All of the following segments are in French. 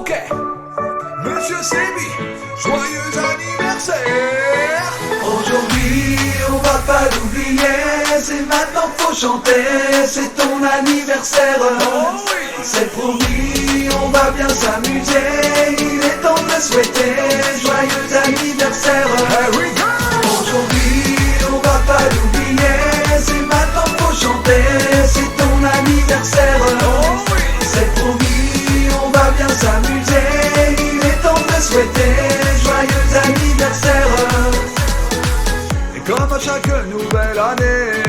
Ok, Monsieur Sebi, joyeux anniversaire. Aujourd'hui, on va pas l'oublier, c'est maintenant faut chanter, c'est ton anniversaire. Oh oui. C'est promis, on va bien s'amuser, il est temps de souhaiter joyeux anniversaire. Aujourd'hui, on va pas l'oublier, c'est maintenant faut chanter, c'est ton anniversaire. Oh oui. C'est promis, on va bien s'amuser, il est temps de souhaiter joyeux anniversaire. Et comme à chaque nouvelle année,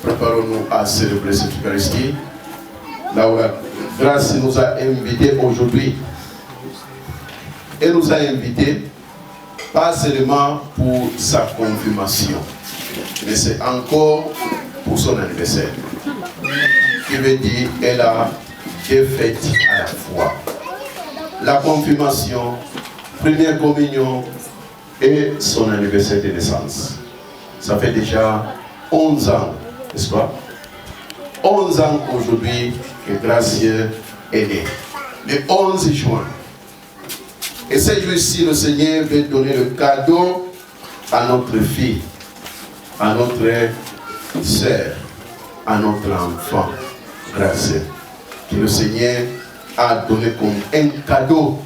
préparons-nous à célébrer cette Eucharistie. La grâce nous a invités aujourd'hui. Elle nous a invités pas seulement pour sa confirmation, mais c'est encore pour son anniversaire. Qui veut dire qu'elle a deux fêtes à la fois. La confirmation, première communion et son anniversaire de naissance. Ça fait déjà 11 ans, n'est-ce pas? 11 ans aujourd'hui que Gracieux est né. Le 11 juin. Et ce jour-ci, le Seigneur veut donner le cadeau à notre fille, à notre sœur, à notre enfant, Gracieux, que le Seigneur a donné comme un cadeau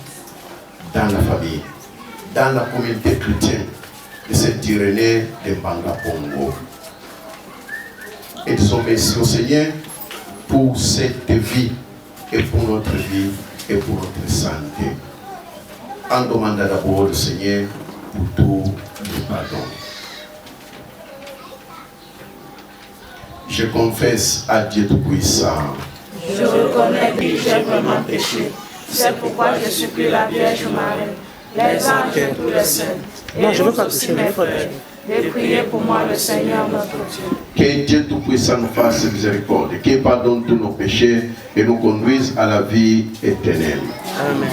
dans la famille, dans la communauté chrétienne de cette Irénée de Mbanga Pongo. Et disons merci au Seigneur pour cette vie et pour notre vie et pour notre santé. En demandant d'abord au Seigneur pour tout le pardon. Je confesse à Dieu Tout-Puissant. Je reconnais que j'ai vraiment péché. C'est pourquoi je supplie la Vierge Marie, les anges et tous les saints, et aussi mes frères, de prier pour moi le Seigneur notre Dieu. Que Dieu Tout-Puissant nous fasse miséricorde, qu'il pardonne tous nos péchés et nous conduise à la vie éternelle. Amen.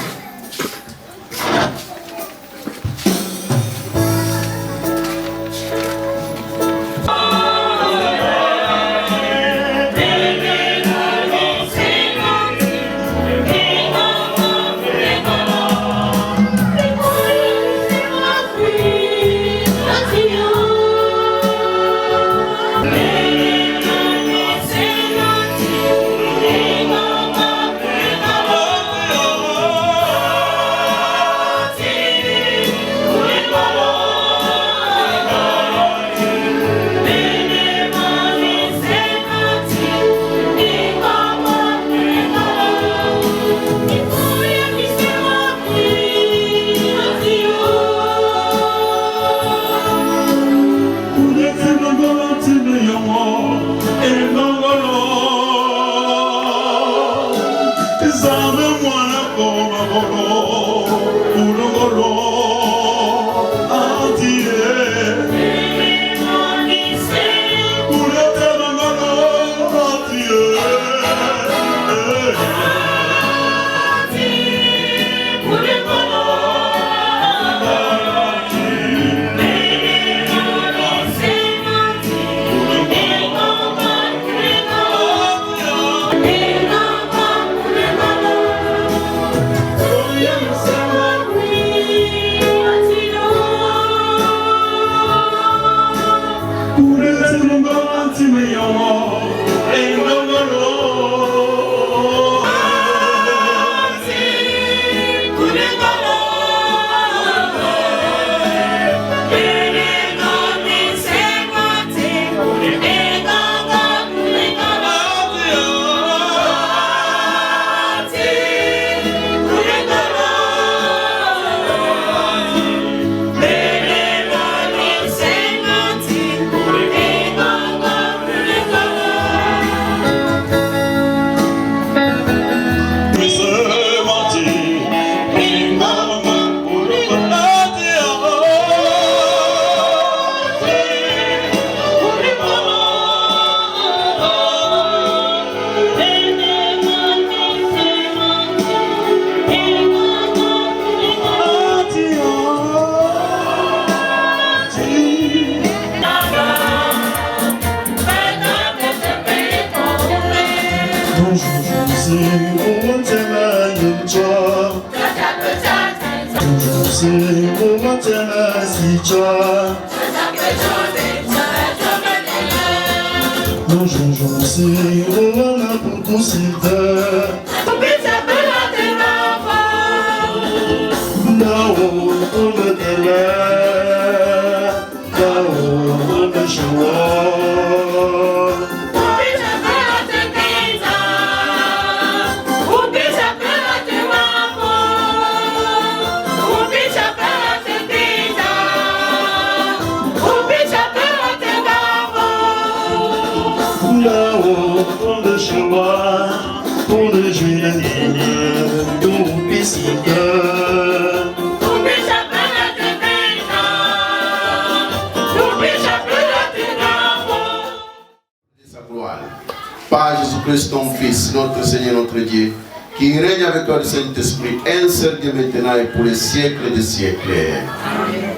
Par Jésus-Christ, ton Fils, notre Seigneur, notre Dieu, qui règne avec toi le Saint-Esprit, un seul Dieu maintenant et pour les siècles des siècles. Amen.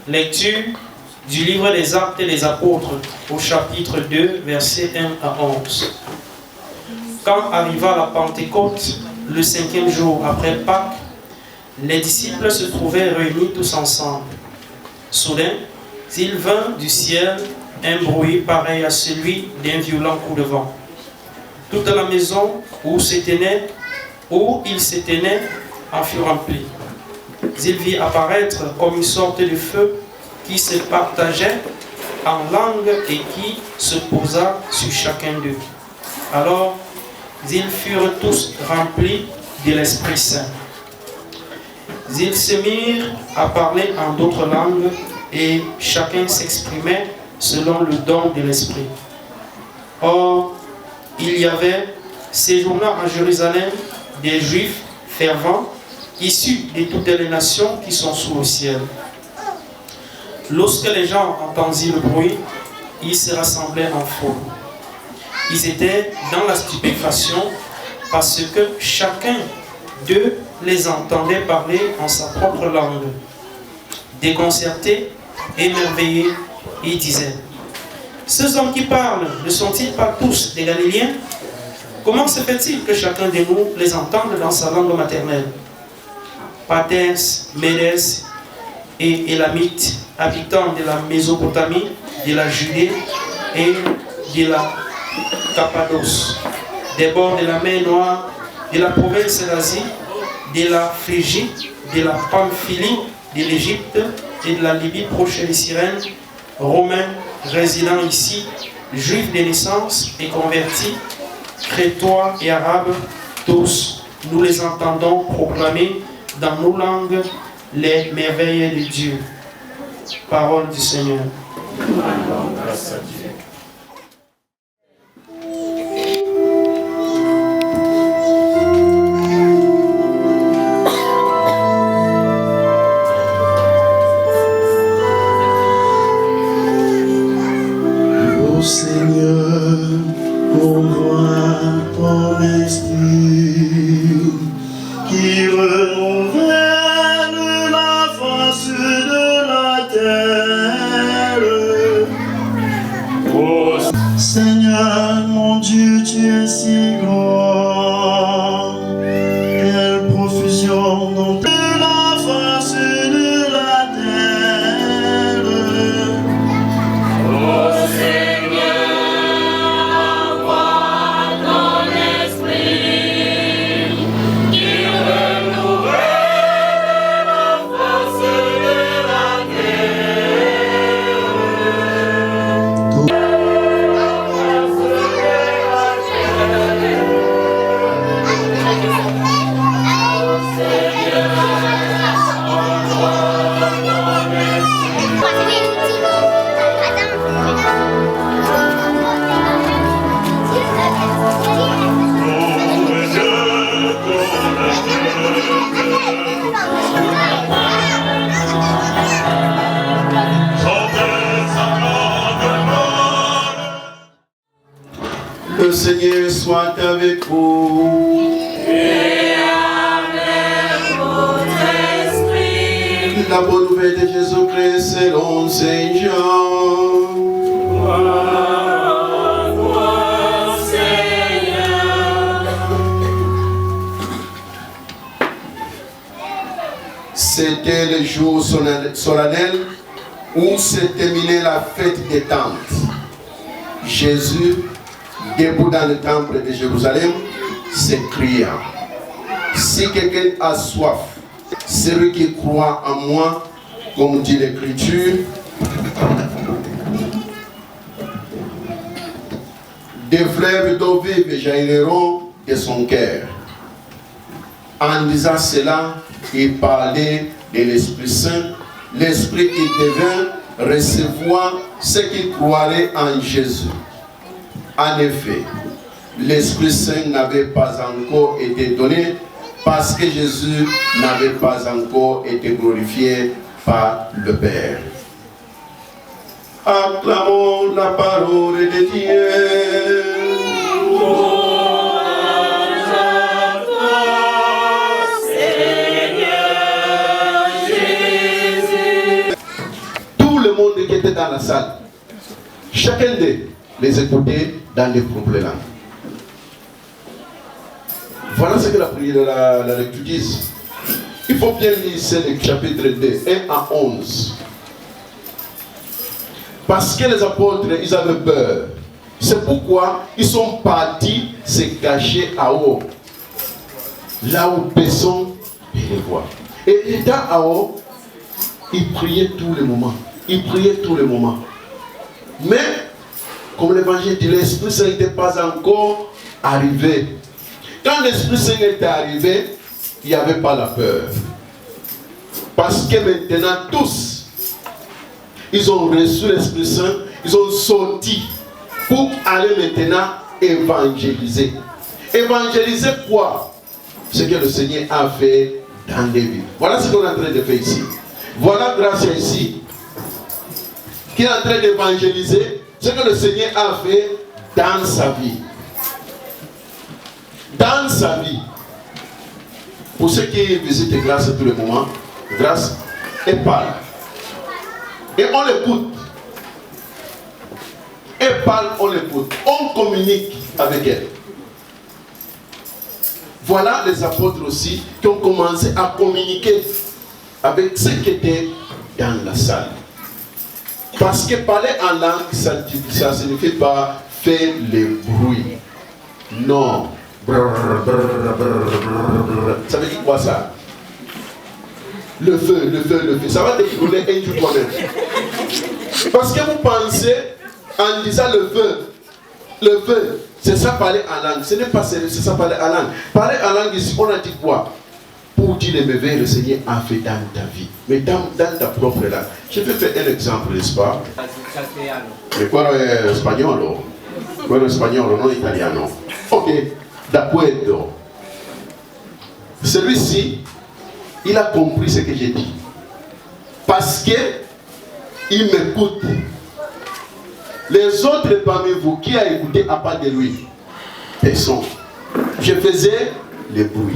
Lecture du livre des Actes des Apôtres, au chapitre 2, versets 1 à 11. Quand arriva la Pentecôte, le 5e jour après Pâques, les disciples se trouvaient réunis tous ensemble. Soudain, il vint du ciel un bruit pareil à celui d'un violent coup de vent. Toute la maison où il se tenait en fut remplie. Il vit apparaître comme une sorte de feu qui se partageait en langue et qui se posa sur chacun d'eux. Alors, ils furent tous remplis de l'Esprit Saint. Ils se mirent à parler en d'autres langues et chacun s'exprimait selon le don de l'Esprit. Or, il y avait séjournant à Jérusalem des Juifs fervents issus de toutes les nations qui sont sous le ciel. Lorsque les gens entendirent le bruit, ils se rassemblaient en foule. Ils étaient dans la stupéfaction parce que chacun d'eux les entendait parler en sa propre langue. Déconcertés, émerveillés, ils disaient: ces hommes qui parlent ne sont-ils pas tous des Galiléens? Comment se fait-il que chacun de nous les entende dans sa langue maternelle? Parthes, Médès et Élamites, habitants de la Mésopotamie, de la Judée et de la Cappadoce, des bords de la mer Noire, de la province d'Asie, de la Phrygie, de la Pamphylie, de l'Égypte et de la Libye proche des Cyrènes, Romains résidant ici, Juifs de naissance et convertis, Crétois et Arabes, tous, nous les entendons proclamer dans nos langues les merveilles de Dieu. Parole du Seigneur. Grâce à Dieu. Ô Seigneur, envoie ton esprit qui renouvelle la face de la terre. Ô Seigneur, mon Dieu, tu es si grand. Quelle profusion dans la face de la terre. Ô Le Seigneur soit avec vous. Et avec votre esprit. La bonne nouvelle de Jésus-Christ selon Saint Jean. Gloire à toi, Seigneur. C'était le jour solennel où s'est terminée la fête des tentes. Jésus, debout dans le temple de Jérusalem, s'écria: si quelqu'un a soif, celui qui croit en moi, comme dit l'Écriture, des fleuves d'eau vive jailliront de son cœur. En disant cela, il parlait de l'Esprit Saint, l'Esprit qui devait recevoir ceux qui croiraient en Jésus. En effet, l'Esprit Saint n'avait pas encore été donné parce que Jésus n'avait pas encore été glorifié par le Père. Acclamons la parole de Dieu. Tout le monde qui était dans la salle, chacun d'eux les écoutait dans les propres langues. ce que la prière, la lecture dit. Il faut bien lire le chapitre 2, 1 à 11. Parce que les apôtres, ils avaient peur. C'est pourquoi ils sont partis se cacher à haut. Là où personne ne les voit. Et étant à haut, ils priaient tous les moments. Ils priaient tous les moments. Mais, comme l'évangile dit, l'Esprit Saint n'était pas encore arrivé. Quand l'Esprit Saint était arrivé, il n'y avait pas la peur. Parce que maintenant, tous, ils ont reçu l'Esprit Saint, ils ont sorti pour aller maintenant évangéliser. Évangéliser quoi? Ce que le Seigneur a fait dans les vies. Voilà ce qu'on est en train de faire ici. Voilà grâce à ici, qui est en train d'évangéliser ce que le Seigneur a fait dans sa vie. Dans sa vie. Pour ceux qui visitent Grâce à tous les moments, Grâce, elle parle. Et on l'écoute. Elle parle, on l'écoute. On communique avec elle. Voilà les apôtres aussi qui ont commencé à communiquer avec ceux qui étaient dans la salle. Parce que parler en langue, ça ne signifie pas faire le bruit. Non. Ça veut dire quoi ça? Le feu, le feu, le feu. Ça va te brûler un jour toi-même. Parce que vous pensez, en disant le feu, c'est ça parler en langue. Ce n'est pas sérieux, c'est ça parler en langue. Parler en langue ici, on a dit quoi? Pour dire les merveilles que le Seigneur a fait dans ta vie. Mais dans ta propre langue. Je vais faire un exemple, n'est-ce pas? Mais quoi espagnol? Quoi espagnol, non italiano? Ok, d'accordo. Celui-ci, il a compris ce que j'ai dit. Parce que il m'écoute. Les autres parmi vous qui a écouté à part de lui, personne. Je faisais le bruit.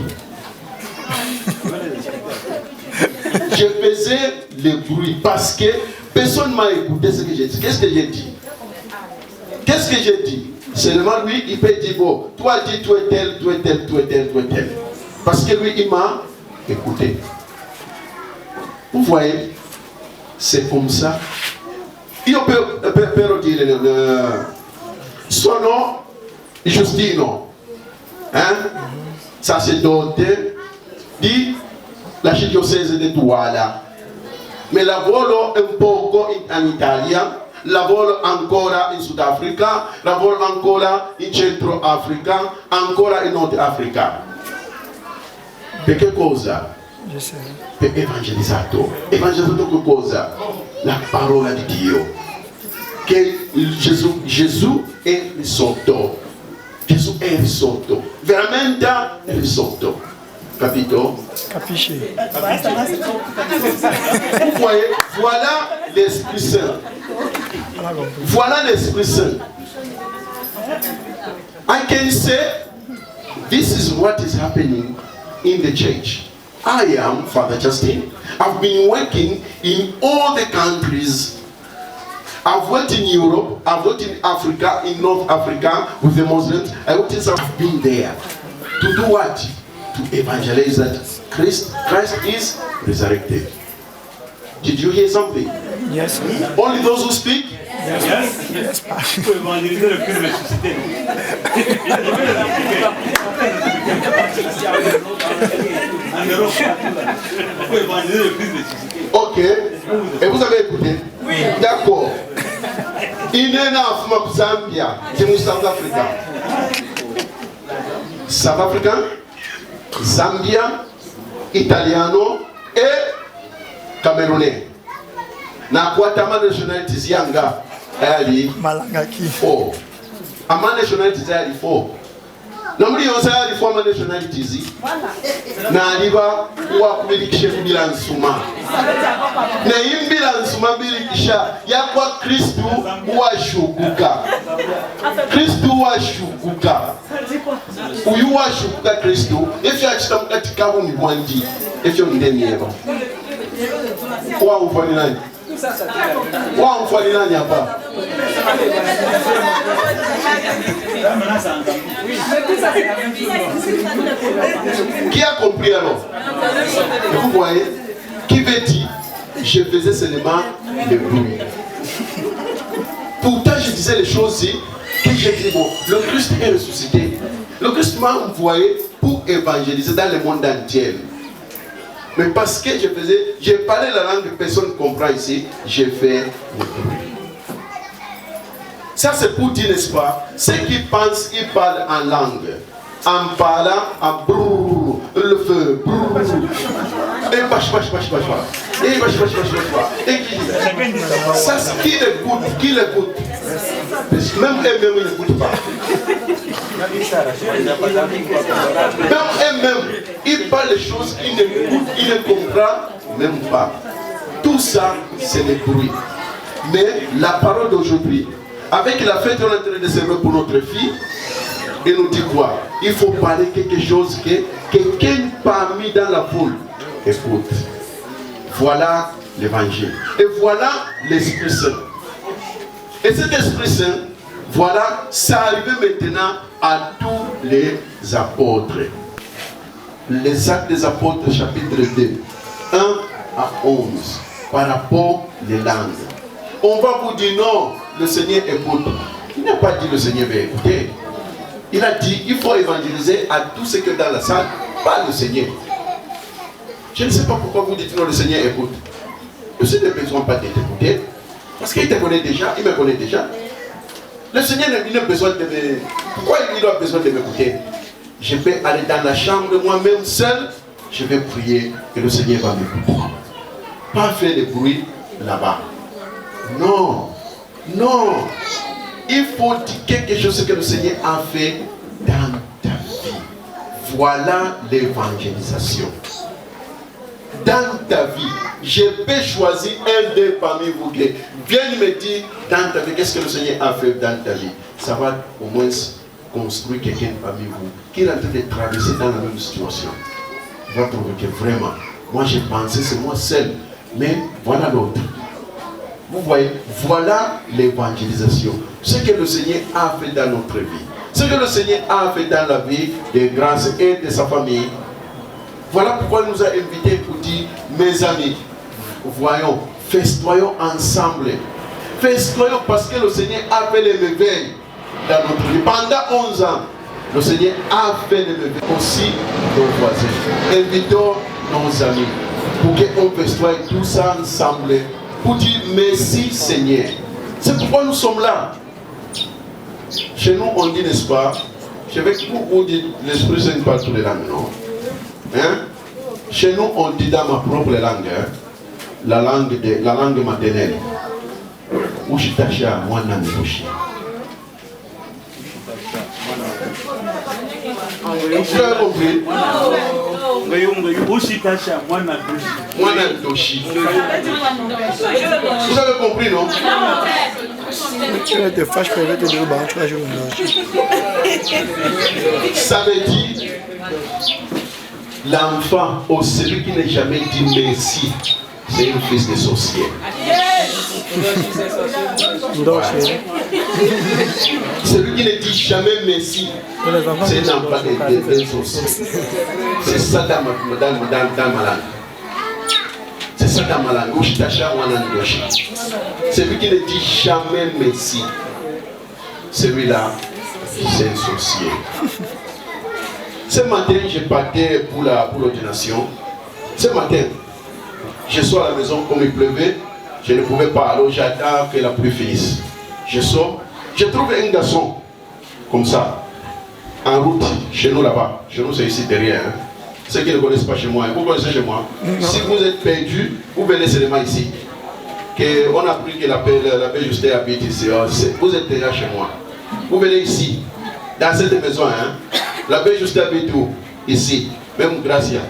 Je faisais le bruit parce que personne ne m'a écouté ce que j'ai dit. Qu'est-ce que j'ai dit? Qu'est-ce que j'ai dit? Seulement lui, il peut dire, bon, toi dis, toi es tel, toi es tel, toi es tel, toi es tel. Parce que lui, il m'a écouté. Vous voyez, c'est comme ça. Io per dire sono Giustino, sacerdote di l'arcidiocese di Douala, ma lavoro un poco in Italia, lavoro ancora in Sudafrica, lavoro ancora in Centro Africa, ancora in Nord Africa. Per che cosa? Per evangelizzato. Evangelizzato che cosa? La parola di Dio. Che Gesù è risorto. Gesù è risorto. Veramente è risorto. Capito? Capisci? Vous voyez, voilà l'Esprit Saint. Voilà l'Esprit Saint. I can say, this is what is happening in the church. I am Father Justin. I've been working in all the countries. I've worked in Europe, I've worked in Africa, in North Africa with the Muslims. I worked in South. I've been there. To do what? To evangelize that Christ is resurrected. Did you hear something? Yes. Only those who speak? Yes. Yes. Ok. Et vous avez écouté? Oui. D'accord. Il est là en Zambia, c'est nous South Africa. South Africa, Zambia, Italiano et Camerounais. Na kwatama nationalities yanga ali Malangaki. 4. Ama nationalities ali 4. Namuli yonse ali 4 nationalities. Na aliba wa kubilikisha bila nsuma. Na imbila nsuma bilikisha yakwa Kristu washukuka. Kristu washukuka. Uyu washukuka Kristu efya chitamkatika buni bwanji efyo ndemyeba. Wa ufani nani? Wa ufani nani hapa? Qui a compris alors? Vous voyez? Qui veut dire, je faisais seulement le bruit. Pourtant, je disais les choses que j'ai dit, bon, le Christ est ressuscité. Le Christ m'a envoyé pour évangéliser dans le monde entier. Mais parce que j'ai parlé la langue que personne ne comprend ici, j'ai fait le bruit. Ça c'est pour dire, n'est-ce pas, ceux qui pensent, ils parlent en langue. En parlant, en brrr, le feu, brrr, et bâche, et bâche, et qui ça, qui l'écoute? Même eux-mêmes, ils n'écoutent pas. Même eux-mêmes, ils parlent des choses qu'ils n'écoutent, ils ne comprennent même pas. Tout ça, c'est le bruit. Mais la parole d'aujourd'hui, avec la fête qu'on est en train de célébrer pour notre fille, il nous dit quoi? Il faut parler quelque chose que quelqu'un parmi dans la foule écoute. Voilà l'évangile. Et voilà l'Esprit Saint. Et cet Esprit Saint, voilà, ça arrive maintenant à tous les apôtres. Les Actes des Apôtres, chapitre 2, 1 à 11, par rapport aux langues. On va vous dire non, le Seigneur écoute. Il n'a pas dit le Seigneur va écouter. Il a dit il faut évangéliser à tous ceux qui sont dans la salle, pas le Seigneur. Je ne sais pas pourquoi vous dites non, le Seigneur écoute. Le Seigneur n'a besoin pas de t'écouter. Parce qu'il te connaît déjà, il me connaît déjà. Le Seigneur n'a pas besoin de me... Pourquoi il a besoin de m'écouter? Je vais aller dans la chambre moi-même seul, je vais prier et le Seigneur va m'écouter. Pas faire de bruit là-bas. Non, non. Il faut dire quelque chose que le Seigneur a fait dans ta vie. Voilà l'évangélisation. Dans ta vie, je peux choisir un d'eux parmi vous qui viens me dire dans ta vie, qu'est-ce que le Seigneur a fait dans ta vie. Ça va au moins construire quelqu'un parmi vous qui est en train de traverser dans la même situation. Il va trouver que vraiment, moi j'ai pensé c'est moi seul, mais voilà l'autre. Vous voyez, voilà l'évangélisation. Ce que le Seigneur a fait dans notre vie. Ce que le Seigneur a fait dans la vie de Grâce et de sa famille. Voilà pourquoi il nous a invités pour dire, mes amis, voyons, festoyons ensemble. Festoyons parce que le Seigneur a fait les réveils dans notre vie. Pendant 11 ans, le Seigneur a fait les réveils aussi nos voisins. Invitons nos amis pour qu'on festoie tout ça ensemble. Pour dire merci Seigneur. C'est pourquoi nous sommes là. Chez nous on dit, n'est-ce pas? Je vais vous dire, l'Esprit Saint parle toutes les langues, non? Hein? Chez nous on dit dans ma propre langue, hein? la langue maternelle. Ushitacha mwana mbushi. Vous avez compris? Mwana Ndoshi. Vous avez compris, non? Ça veut dire l'enfant ou celui qui n'a jamais dit merci, c'est un fils de sorcier. Celui qui ne dit jamais merci, c'est un enfant de sorcier. C'est ça dans ma langue. C'est ça dans ma langue. Celui qui ne dit jamais merci, celui-là, c'est un sorcier. Ce matin, je partais pour l'ordination. Ce matin, je sors à la maison comme il pleuvait. Je ne pouvais pas, alors j'attends que la pluie finisse. Je sors, je trouve un garçon comme ça, en route, chez nous là-bas. Chez nous, c'est ici derrière. Hein. Ceux qui ne connaissent pas chez moi, vous connaissez chez moi. Non. Si vous êtes perdu, vous venez seulement ici. On a appris que la paix Justin habite ici. Vous êtes déjà chez moi. Vous venez ici, dans cette maison. Hein. La paix Justin habite où? Ici. Même Gracia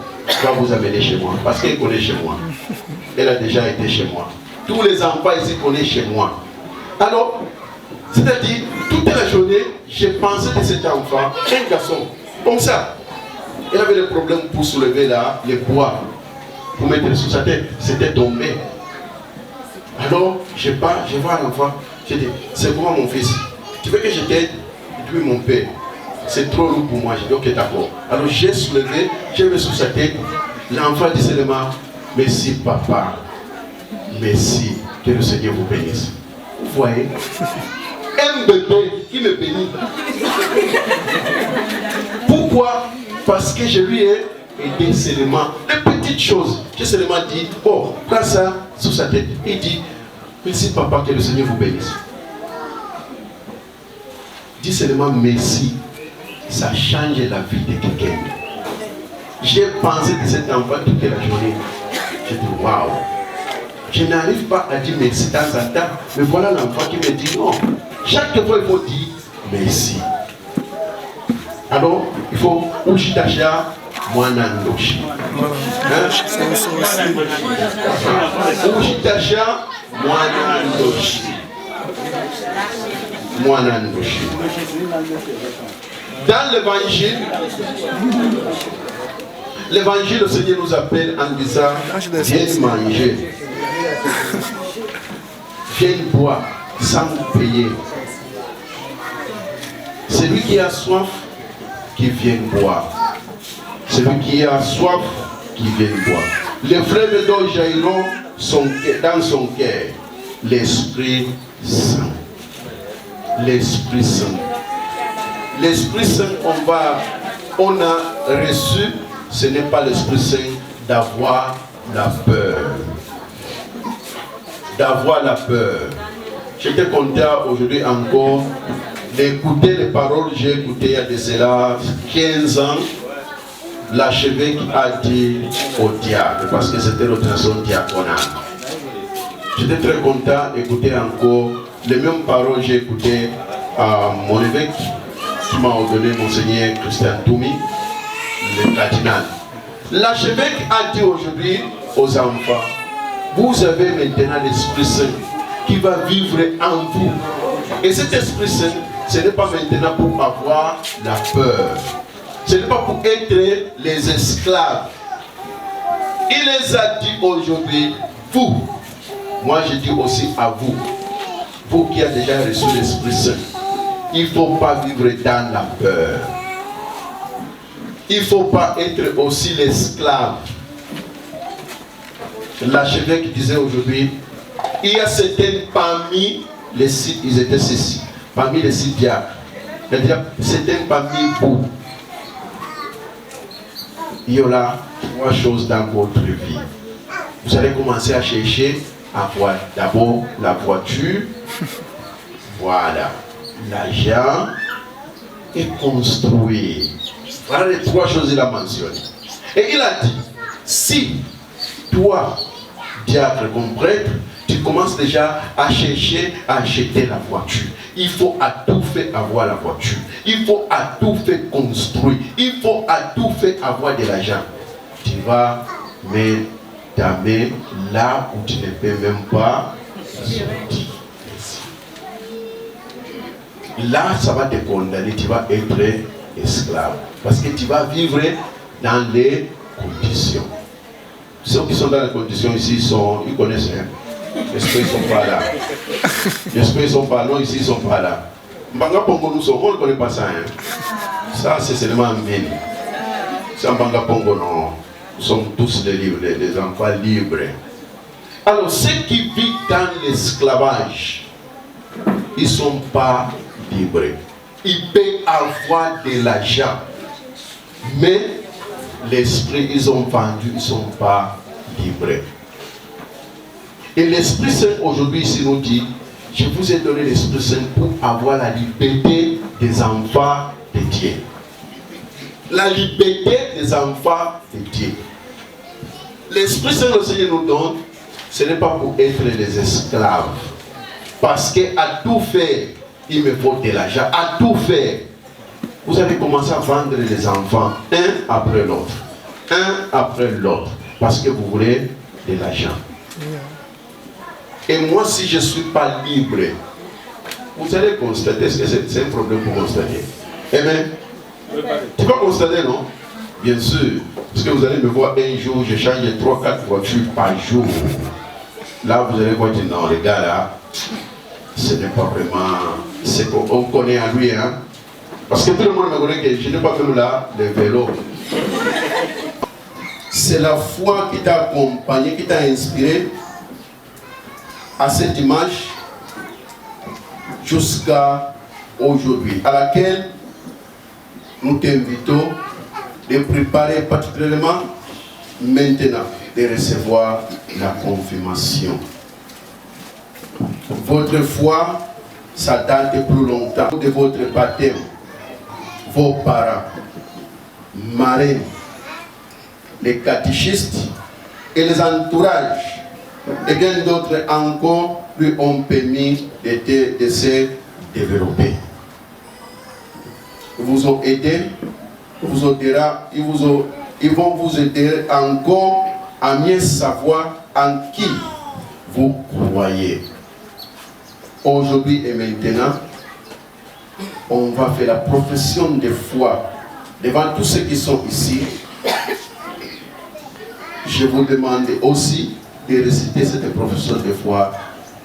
va vous amener chez moi. Parce qu'elle connaît chez moi. Elle a déjà été chez moi. Tous les enfants ici connaissent chez moi. Alors, c'est-à-dire, toute la journée, j'ai pensé de cet enfant, un garçon, comme ça. Il avait le problème pour soulever les poids, pour mettre sur sa tête. C'était tombé. Alors, je vois l'enfant, J'ai dit, c'est quoi mon fils? Tu veux que je t'aide? Et puis mon père, c'est trop lourd pour moi. J'ai dit, ok, d'accord. Alors j'ai soulevé, j'ai mis sous sa tête. L'enfant dit seulement, merci papa, merci, que le Seigneur vous bénisse. Vous voyez, un bébé qui me bénit. Pourquoi? Parce que je lui ai aidé seulement des petites choses. J'ai seulement dit, oh, prends ça sous sa tête. Il dit, merci papa, que le Seigneur vous bénisse. Dis seulement merci. Ça change la vie de quelqu'un. J'ai pensé de cet enfant toute la journée. J'ai dit, waouh. Je n'arrive pas à dire merci dans un temps, mais voilà l'enfant qui me dit non. Chaque fois, il faut dire merci. Alors, il faut Uchitasha Mwanandoshi. Uchitasha Mwanandoshi. Mwanandoshi. Dans l'évangile, le Seigneur nous appelle en disant, viens manger, viens boire sans payer. Celui qui a soif, qui vient boire. Celui qui a soif, qui vient boire. Les fleuves d'eau jailliront dans son cœur. L'Esprit Saint. L'Esprit Saint. L'Esprit Saint, on a reçu, ce n'est pas l'Esprit Saint d'avoir la peur. D'avoir la peur. J'étais content aujourd'hui encore d'écouter les paroles que j'ai écoutées il y a de cela 15 ans. L'archevêque a dit au diable, parce que c'était l'ordination diaconale. J'étais très content d'écouter encore les mêmes paroles que j'ai écoutées à mon évêque qui m'a ordonné Monseigneur Christian Toumi, le cardinal. L'archevêque a dit aujourd'hui aux enfants, vous avez maintenant l'Esprit Saint qui va vivre en vous. Et cet Esprit Saint, ce n'est pas maintenant pour avoir la peur. Ce n'est pas pour être les esclaves. Il les a dit aujourd'hui, vous, moi je dis aussi à vous, vous qui avez déjà reçu l'Esprit Saint, il ne faut pas vivre dans la peur. Il ne faut pas être aussi l'esclave. L'archevêque disait aujourd'hui, il y a certains parmi les six, ils étaient ceci, parmi les 6 diacres. C'est-à-dire, certains parmi vous, il y aura 3 choses dans votre vie. Vous allez commencer à chercher à voir d'abord la voiture, voilà, l'argent et construire. Voilà les 3 choses qu'il a mentionnées. Et il a dit, si toi, diacre comme prêtre, tu commences déjà à chercher à acheter la voiture. Il faut à tout fait avoir la voiture. Il faut à tout fait construire. Il faut à tout fait avoir de l'argent. Tu vas mettre ta main là où tu ne peux même pas sortir. Là, ça va te condamner. Tu vas être esclave. Parce que tu vas vivre dans les conditions. Ceux qui sont dans les conditions ici, ils connaissent rien. J'espère qu'ils ne sont pas là. J'espère qu'ils ne sont pas là. Non, ici, ils ne sont pas là. Mbanga Pongo, nous sommes, on ne connaît pas ça. Hein. Ça, c'est seulement un mine. C'est un Mbanga Pongo, non. Nous sommes tous des enfants libres. Alors, ceux qui vivent dans l'esclavage, ils ne sont pas libres. Ils peuvent avoir de l'argent. Mais l'esprit, ils ont vendu, ils ne sont pas libres. Et l'Esprit Saint aujourd'hui ici nous dit, je vous ai donné l'Esprit Saint pour avoir la liberté des enfants de Dieu. La liberté des enfants de Dieu. L'Esprit Saint le Seigneur nous donne, ce n'est pas pour être les esclaves. Parce qu'à tout faire, il me faut de l'argent. À tout faire, vous allez commencer à vendre les enfants un après l'autre. Un après l'autre. Parce que vous voulez de l'argent. Et moi, si je ne suis pas libre, vous allez constater, est-ce que c'est un problème pour constater? Amen. Tu vas constater, non? Bien sûr. Parce que vous allez me voir un jour, je change 3-4 voitures par jour. Là, vous allez voir, non, les gars là, ce n'est pas vraiment ce qu'on connaît à lui. Hein? Parce que tout le monde me connaît que je n'ai pas fait là le vélo. C'est la foi qui t'a accompagné, qui t'a inspiré à cette image jusqu'à aujourd'hui, à laquelle nous t'invitons de préparer particulièrement maintenant de recevoir la confirmation. Votre foi, ça date de plus longtemps de votre baptême. Vos parents, marraines, les catéchistes et les entourages et bien d'autres encore lui ont permis de se développer. Ils vous ont aidé, ils vont vous aider encore à mieux savoir en qui vous croyez. Aujourd'hui et maintenant, on va faire la profession de foi devant tous ceux qui sont ici. Je vous demande aussi de réciter cette profession de foi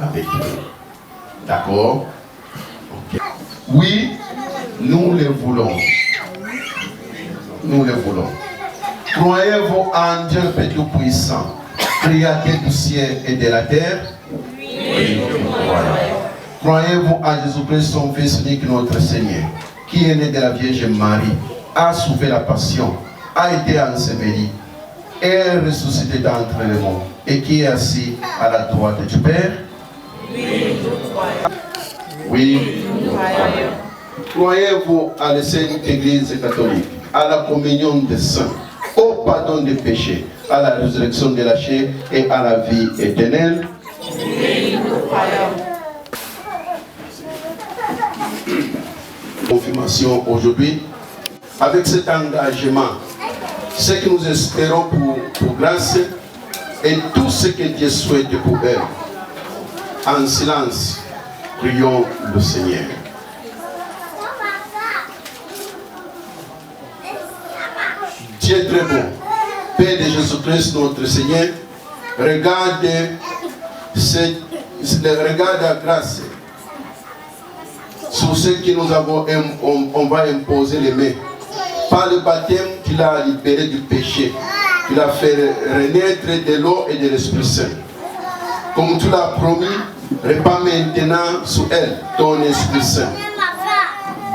avec nous. D'accord? Okay. Oui, nous le voulons. Nous le voulons. Croyez-vous en Dieu le Père Tout-Puissant, Créateur du ciel et de la terre? Oui, nous croyons. Croyez-vous en Jésus-Christ, son Fils unique, notre Seigneur, qui est né de la Vierge Marie, a souffert la passion, a été enseveli, est ressuscité d'entre les morts, et qui est assis à la droite du Père? Oui, nous croyons. Oui, nous croyons. Croyez-vous à la Sainte Église catholique, à la communion des saints, au pardon des péchés, à la résurrection de la chair et à la vie éternelle? Oui, nous croyons. Confirmation aujourd'hui, avec cet engagement, ce que nous espérons pour grâce et tout ce que Dieu souhaite pour elle. En silence, prions le Seigneur. Dieu est très bon. Père de Jésus-Christ, notre Seigneur, regarde la grâce sur ceux que nous avons, on va imposer les mains. Par le baptême, tu l'as libéré du péché. Tu l'as fait renaître de l'eau et de l'Esprit Saint. Comme tu l'as promis, répands maintenant sur elle ton Esprit Saint.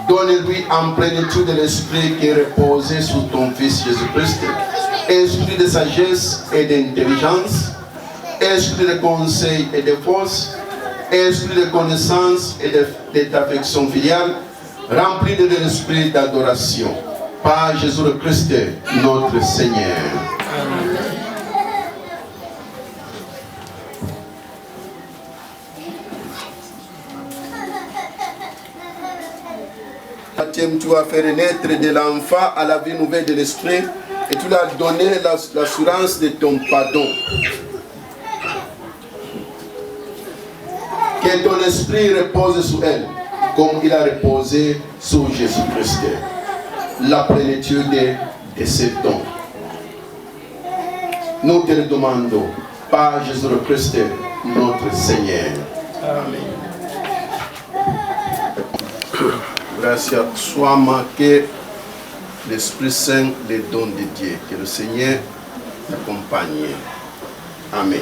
Donne-lui en plénitude de l'Esprit qui est reposé sur ton Fils Jésus-Christ. Esprit de sagesse et d'intelligence, esprit de conseil et de force, esprit de connaissance et d'affection filiale, rempli de l'esprit d'adoration. Par Jésus le Christ, notre Seigneur. Amen. Tu vas faire naître de l'enfant à la vie nouvelle de l'esprit et tu lui as donné l'assurance de ton pardon. Que ton esprit repose sur elle, comme il a reposé sur Jésus-Christ. La plénitude de ses dons. Nous te le demandons par Jésus-Christ, notre Seigneur. Amen. Grâce soit marqué l'Esprit Saint, les dons de Dieu. Que le Seigneur t'accompagne. Amen.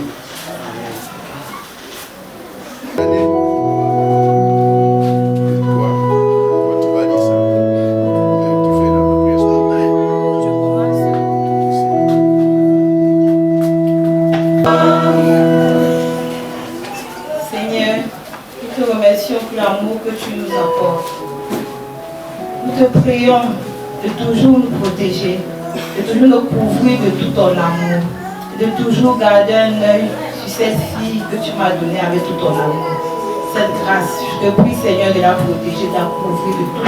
Seigneur, nous te remercions pour l'amour que tu nous apportes. Nous te prions de toujours nous protéger, de toujours nous couvrir de tout ton amour, de toujours garder un œil sur cette fille que tu m'as donnée avec tout ton amour. Cette grâce, je te prie Seigneur de la protéger, de la couvrir de tout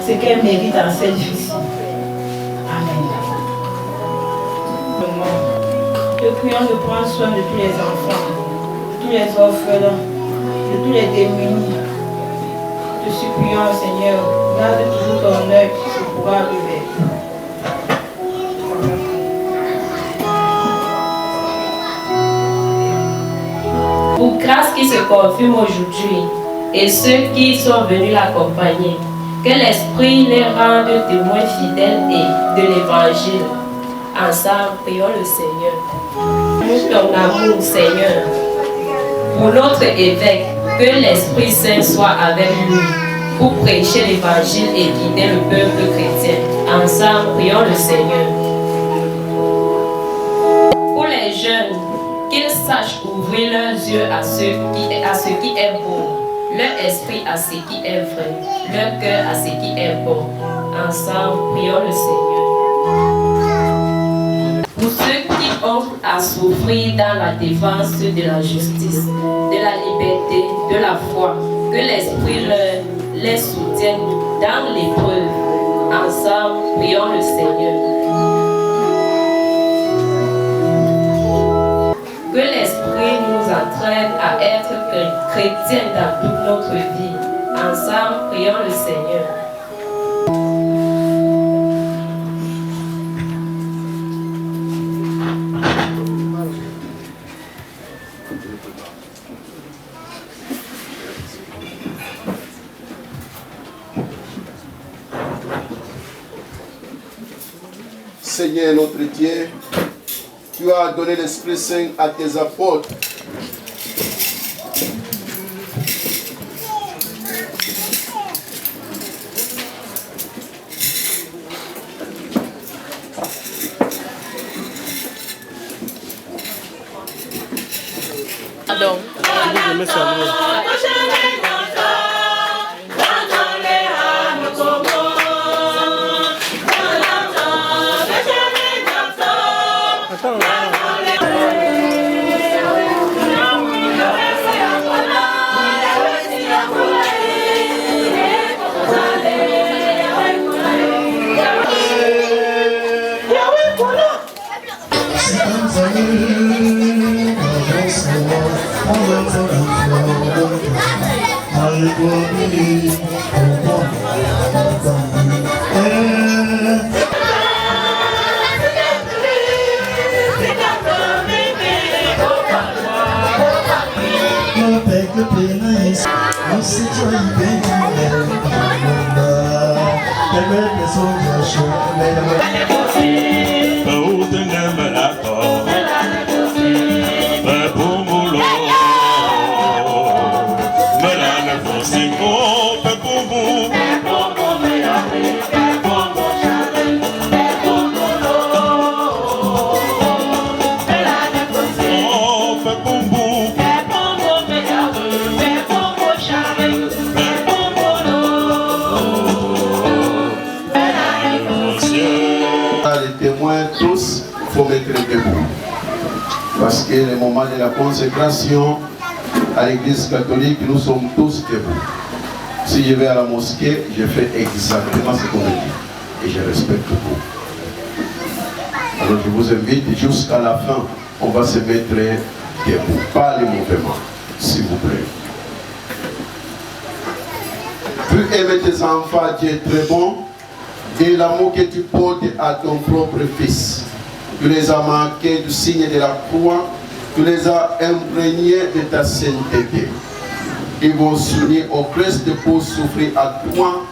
ce qu'elle mérite dans cette vie-ci. Amen. Te prions de prendre soin de tous les enfants, de tous les orphelins, de tous les démunis. Te supplions Seigneur, garde toujours ton œil sur ce pouvoir de verre. Pour grâce qui se confirme aujourd'hui, et ceux qui sont venus l'accompagner. Que l'Esprit les rende témoins fidèles et de l'Évangile. Ensemble, prions le Seigneur. Pour ton amour, Seigneur, pour notre évêque, que l'Esprit Saint soit avec lui pour prêcher l'Évangile et guider le peuple chrétien. Ensemble, prions le Seigneur. Pour les jeunes, qu'ils sachent ouvrir leurs yeux à ce qui est beau, leur esprit à ce qui est vrai, leur cœur à ce qui est bon. Ensemble, prions le Seigneur. Pour ceux qui ont à souffrir dans la défense de la justice, de la liberté, de la foi, que l'Esprit les soutienne dans l'épreuve. Ensemble, prions le Seigneur. Que l'Esprit nous entraîne à être chrétiens dans toute notre vie. Ensemble, prions le Seigneur. Seigneur notre Dieu, tu as donné l'Esprit Saint à tes apôtres. Pardon. Je vais mettre ça là. Parce que le moment de la consécration à l'église catholique, nous sommes tous debout. Si je vais à la mosquée, je fais exactement ce qu'on me dit. Et je respecte tout. Alors je vous invite jusqu'à la fin, on va se mettre debout. Pas les mouvements, s'il vous plaît. Tu aimes tes enfants, Dieu est très bon. Et l'amour que tu portes à ton propre fils. Tu les as marqués du signe de la croix, tu les as imprégnés de ta sainteté. Ils vont s'unir au Christ pour souffrir à toi,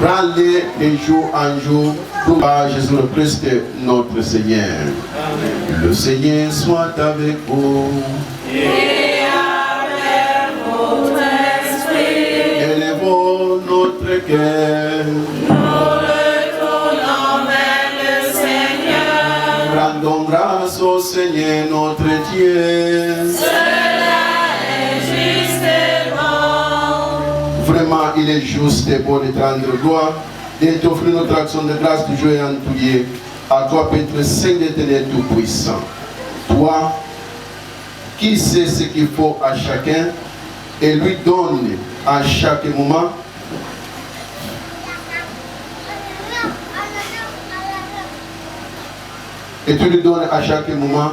râler de jour en jour, pour Jésus le Christ, notre Seigneur. Amen. Le Seigneur soit avec vous. Et avec votre esprit. Élevons notre cœur. Rendons grâce au Seigneur notre Dieu. Cela est juste et bon. Vraiment, il est juste et bon de te rendre gloire, de t'offrir notre action de grâce toujours et en tout lieu. À toi, Père Saint d'Éternel Tout-Puissant. Toi, qui sait ce qu'il faut à chacun et lui donne à chaque moment. Et tu lui donnes à chaque moment,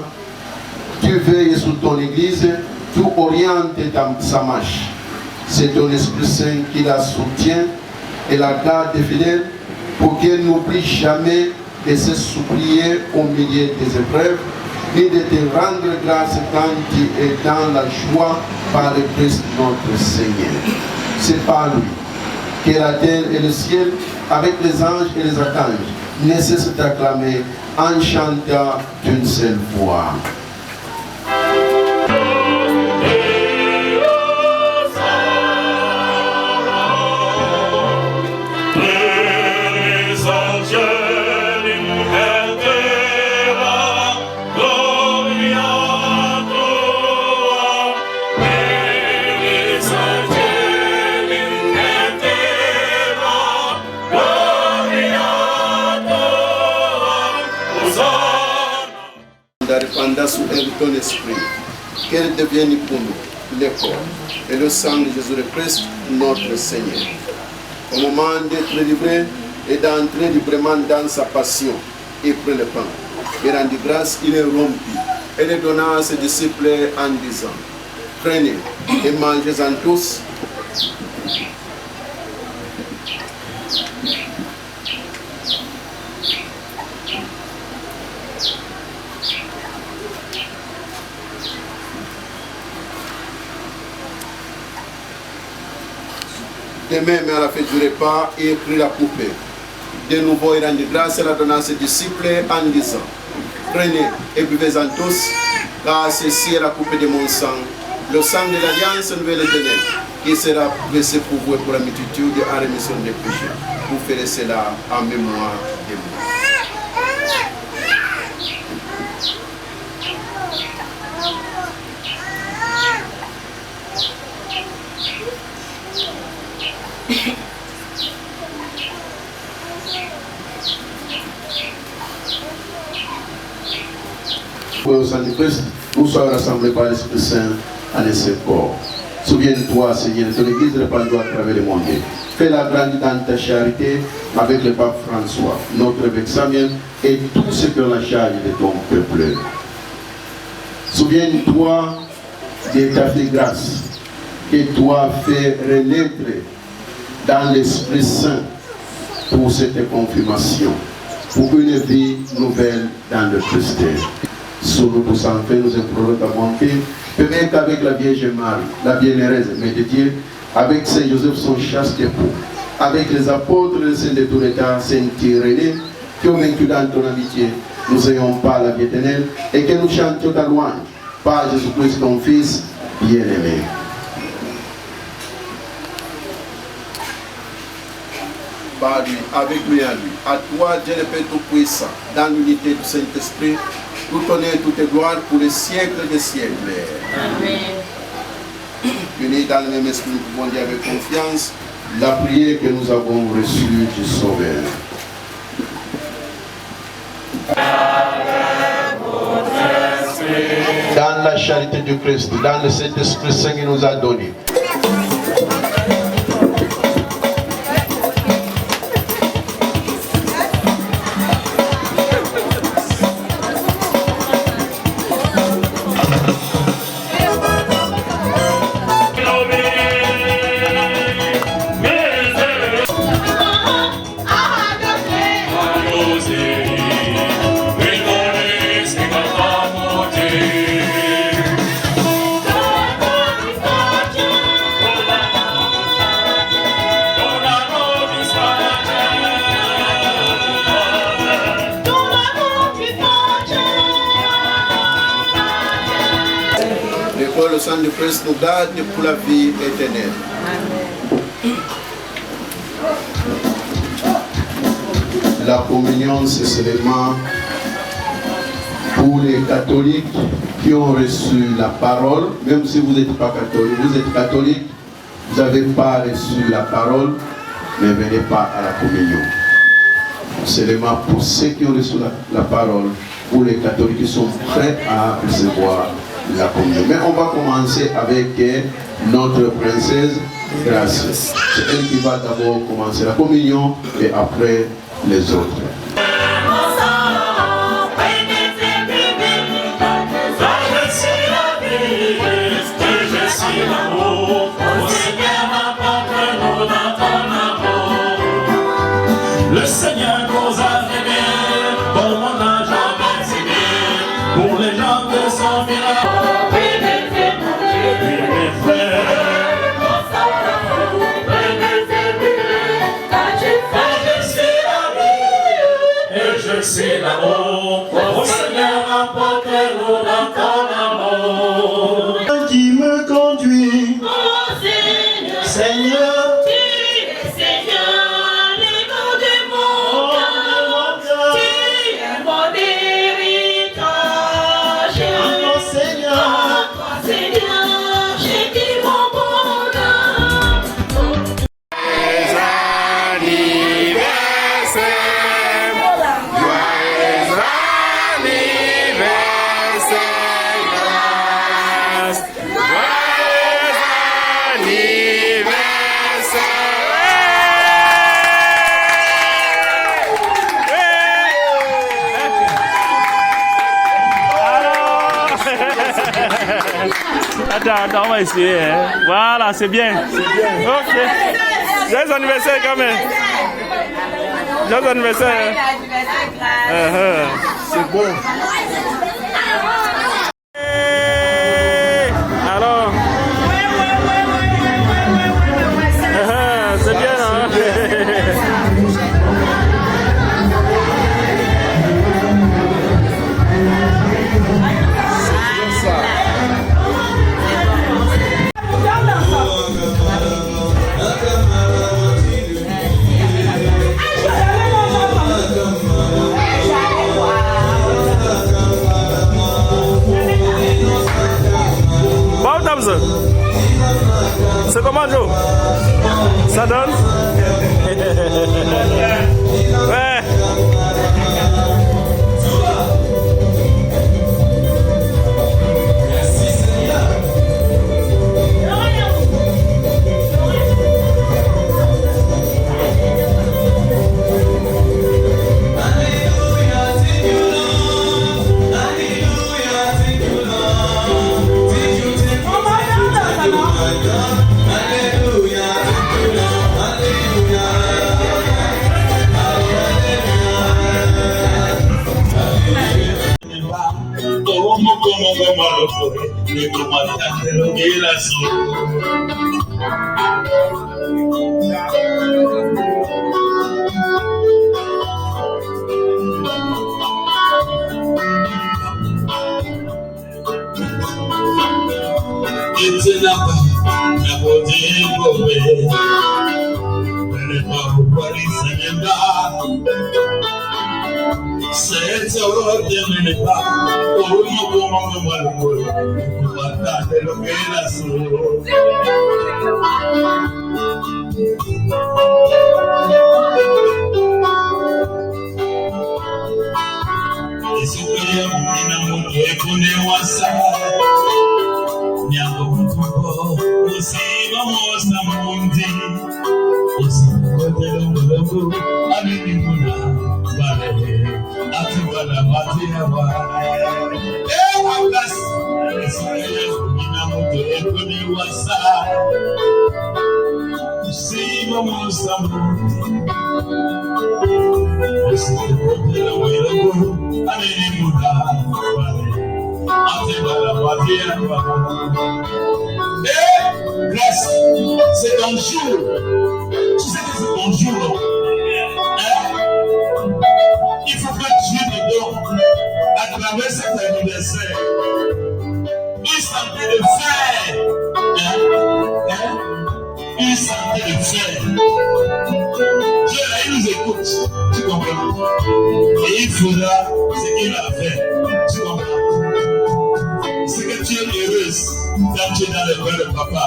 tu veilles sur ton église, tu orientes sa marche. C'est ton Esprit Saint qui la soutient et la garde fidèle pour qu'elle n'oublie jamais de se supplier au milieu des épreuves, ni de te rendre grâce quand tu es dans la joie par le Christ notre Seigneur. c'est par lui que la terre et le ciel, avec les anges et les archanges, ne cessent d'acclamer en chantant d'une seule voix. Répandant sous elle ton esprit, qu'elle devienne pour nous le corps et le sang de Jésus-Christ, notre Seigneur. Au moment d'être livré et d'entrer librement dans sa passion, il prit le pain. Et rendit grâce, il est rompu et le donna à ses disciples en disant, prenez et mangez-en tous. De même, à la fête du repas, il prit la coupe. De nouveau, il rendit grâce et la donna à ses disciples en disant, prenez et buvez-en tous, car ceci est la coupe de mon sang, le sang de l'Alliance nouvelle éternelle, qui sera versé pour vous et pour la multitude en rémission des péchés. Vous ferez cela en mémoire de moi. Au sang du Christ, nous soyons rassemblés par l'Esprit Saint en un seul corps. Souviens-toi, Seigneur, de ton Église répandue à travers le monde. Fais-la grande dans ta charité avec le pape François, notre évêque Samuel et tous ceux qui ont la charge de ton peuple. Souviens-toi de ta fille grâce que tu as fait renaître dans l'Esprit Saint pour cette confirmation, pour une vie nouvelle dans le Christ. Sur nous tous enfin, nous implorons ta bonté, permet qu'avec la Vierge Marie, la bienheureuse Mère de Dieu, avec Saint Joseph son chaste époux, avec les apôtres et les saints de tout l'État, Saint Irénée, qui ont vaincu dans ton amitié, nous ayons pas la vie éternelle et que nous chantions ta louange par Jésus-Christ ton Fils bien-aimé. Par lui, avec lui et à lui, à toi, Dieu le Père Tout-Puissant, dans l'unité du Saint-Esprit, tout honneur, toute gloire pour les siècles des siècles. Amen. Unis dans le même esprit, nous pouvons dire avec confiance la prière que nous avons reçue du Sauveur. Dans la charité du Christ, dans le Saint-Esprit Saint qui nous a donné. Le sang de Christ nous garde pour la vie éternelle. Amen. La communion, c'est seulement pour les catholiques qui ont reçu la parole. Même si vous n'êtes pas catholique, vous êtes catholique, vous n'avez pas reçu la parole, ne venez pas à la communion. Seulement pour ceux qui ont reçu la parole, pour les catholiques qui sont prêts à recevoir la communion. Mais on va commencer avec notre princesse Grâce. C'est elle qui va d'abord commencer la communion et après les autres. Le Seigneur nous a aimés, comme on n'a jamais aimé, pour les gens de son village. Oui, mes frères, qui me conduit. Oh Seigneur, Seigneur, tu es Seigneur, l'écho de mon cœur. Tu es mon héritage. mon Seigneur, Toi, Seigneur, j'ai dit mon bonheur. Attends, on va essayer. Hein. Voilà, c'est bien. Ok. Joyeux anniversaire quand même. Joyeux anniversaire. C'est bon. Alors. C'est bien, hein? C'est comment, Joe? Ça donne? Ouais. C'est ton jour. Tu sais que c'est ton jour. Il faut que Dieu te donne à travers cet anniversaire une santé de fer. Une santé de fer. Dieu là, il nous écoute. Tu comprends? Et il faudra ce qu'il a fait. Tu comprends? C'est que tu es heureuse quand tu es dans le cœur de papa.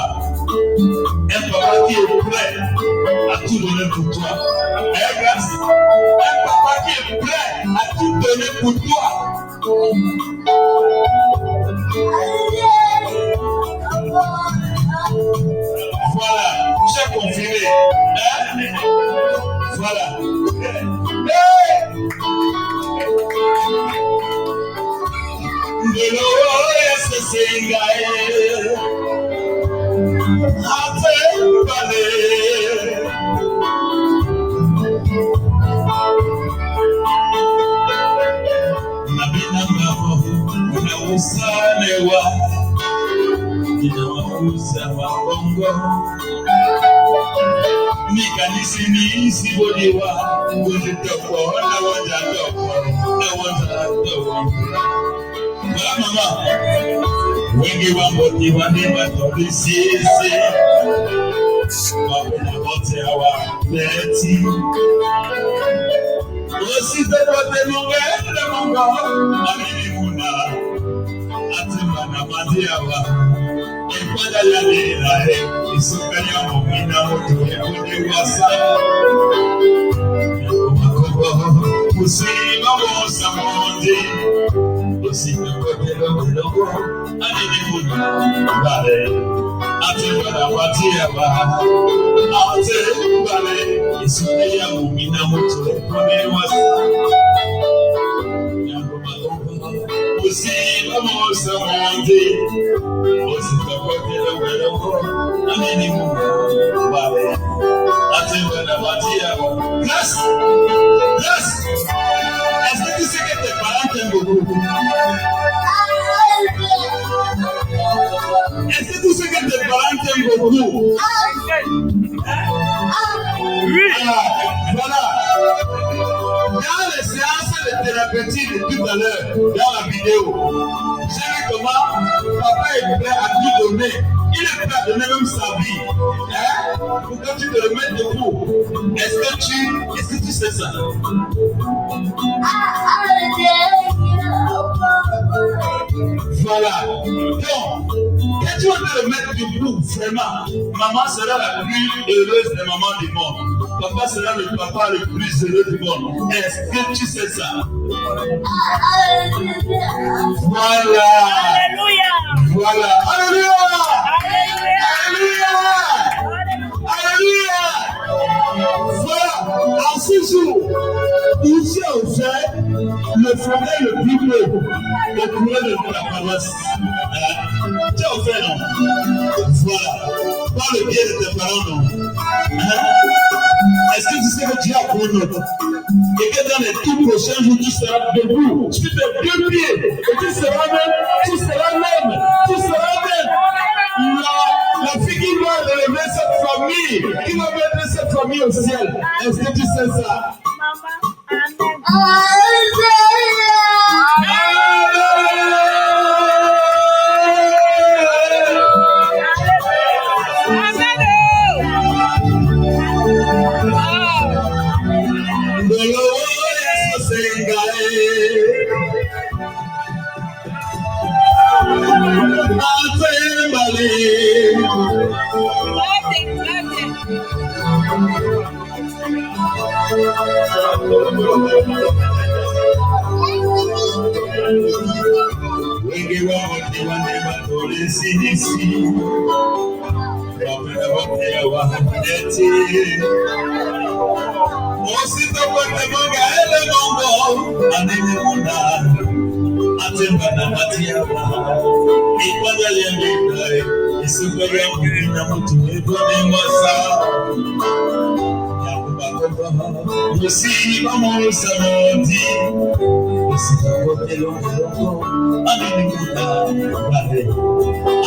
Un papa qui est prêt à tout donner pour toi. Grâce. Un papa qui est prêt à tout donner pour toi. Voilà, j'ai confirmé. Voilà. Wengi wamotiwa ni matolisiese wapena wote hawapeti osite wote mungende mungo aminimuna atimana madiawa ekwada yanirae isukanya mumina moto yakune wasa Musima mosa mondi Osite wote longo aminimuna vale Atembana watiawa Atembale Isukanya mumina moto yakune wasa Musima mosa mondi Osite wote longo aminimuna vale Atembana watiawa Yes! Yes! Est-ce que tu sais que tes parents t'aiment beaucoup? Est-ce que tu sais que tes parents t'aiment beaucoup? Oui! Voilà. Dans les séances de thérapeutique de tout à l'heure, dans la vidéo, j'ai vu comment papa est prêt à tout donner. Il est prêt à donner même sa vie. Hein? Pour que tu te remettes debout. Est-ce que tu sais ça? Voilà. Donc, quand tu vas te remettre debout, vraiment, maman sera la plus heureuse des mamans du monde. Papa sera le papa le plus heureux du monde. Est-ce que tu sais ça? Voilà. Alléluia. Voilà. Alléluia. Alléluia. Alléluia. Voilà. En ce jour, ici on fait le frère le plus beau, le courant de la paroisse. Tu as fait non? Voilà. Par le biais de tes parents, non? Est-ce que tu sais que tu as pour nous? Et que dans les tout prochains jours, tu seras debout, tu tes deux pieds, et tu seras même. La fille qui va relever cette famille, qui va mettre cette famille au ciel. Est-ce que tu sais ça? Wengi wanaotaka polisi disi wapenda wahadeti ositokwenda magaele mongo anemuna atembana matiawa ikwaga yemitae isuka ya mwina mutu ebone wasa Musima mosa mondi Ositokote longo Aminimuna Vale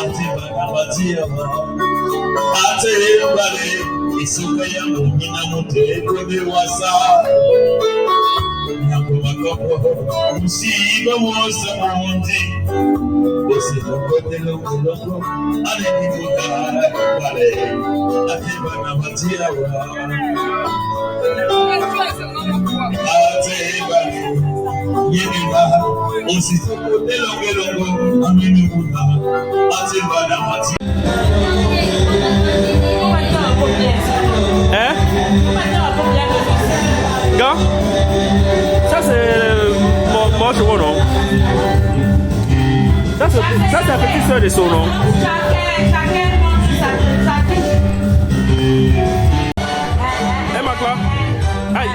Atibana Matiawa Atebale Isuka ya mumina mute Kone wasa Musima mosa mondi Ositokote longo Aminimuna Vale Atibana Matiawa Yeniba, ositokote longo, aminimuna, atebana mati. Hein? Quand? Ça c'est mon chevaux, non? Ça c'est la petite soeur de son nom. Hey Makla. Aïe.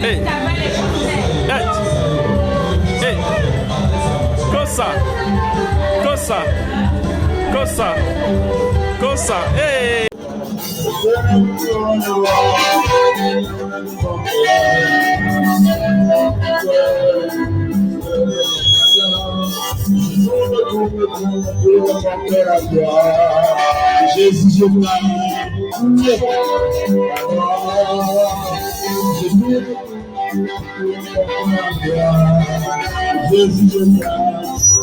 Hey. Hey. Hey. Cosa. Hey. Jésus, je t'aime. Jésus, je t'aime.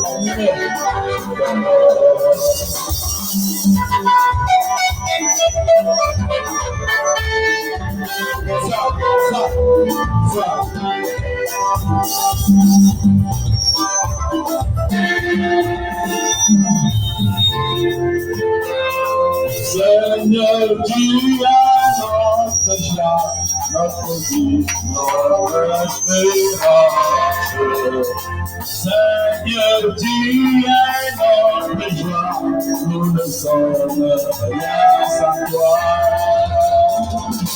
Seigneur, tu es notre joie, notre vie, notre espérance. Seigneur, tu es notre joie, nous ne sommes rien sans toi.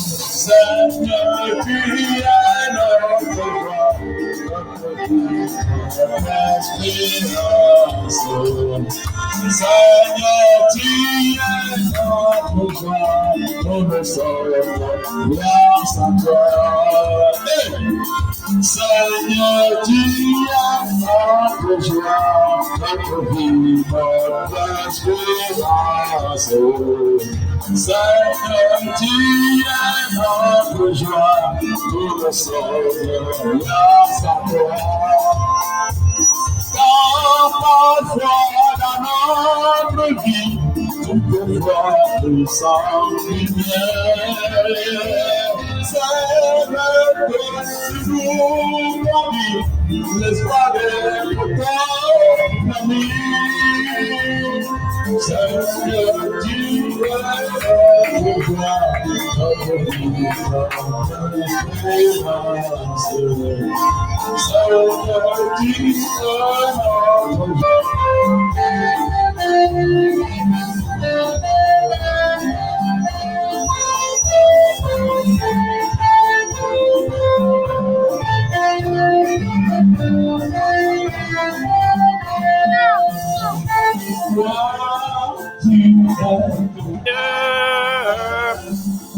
Seigneur, tu es notre joie, notre vie, notre espérance. Seigneur, tu es notre joie, nous ne sommes rien sans toi. Seigneur, tu es notre joie, notre vie, notre espérance. Seigneur, tu es notre joie, nous ne sommes rien sans toi. Quand parfois dans notre vie, toute fois nous sommes lumière, Seigneur, donne-nous la vie, l'espoir d'être ton ami. Seigneur, tu es notre joie, notre vie, notre espérance. Seigneur, tu es notre joie.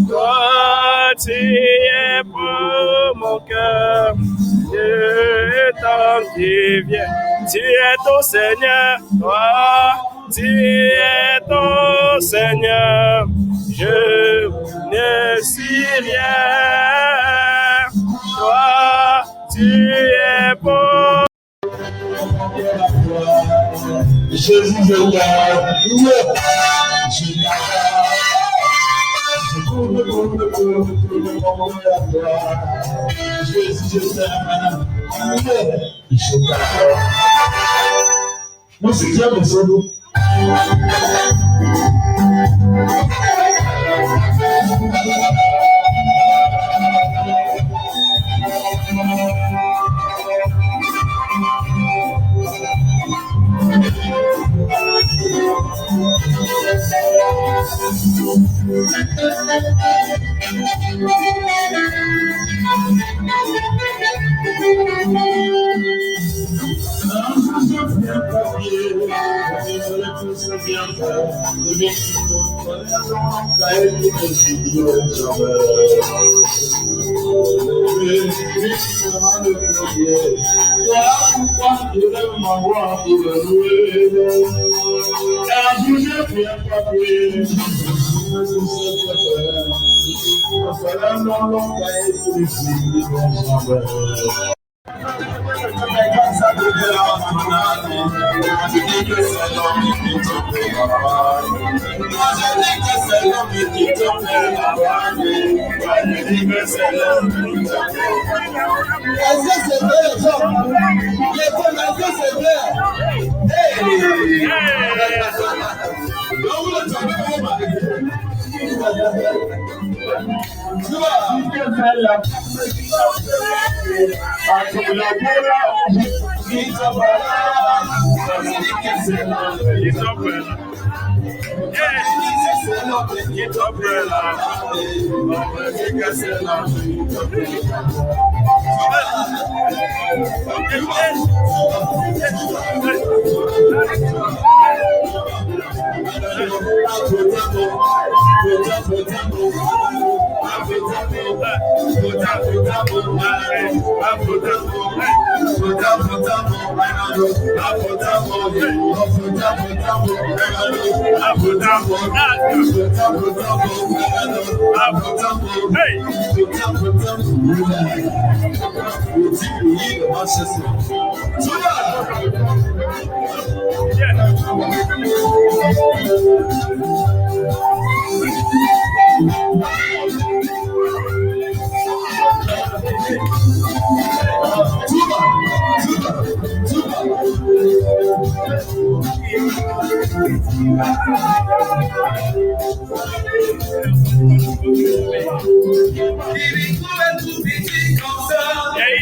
Toi, tu es pour mon cœur, Dieu tant qui vient, tu es ton Seigneur, toi, tu es ton Seigneur, je ne suis rien, toi, tu es pour. Jésus, je t'aime. Je Jésus, je t'aime. Je t'aime. Moi, c'est qui a mon solo?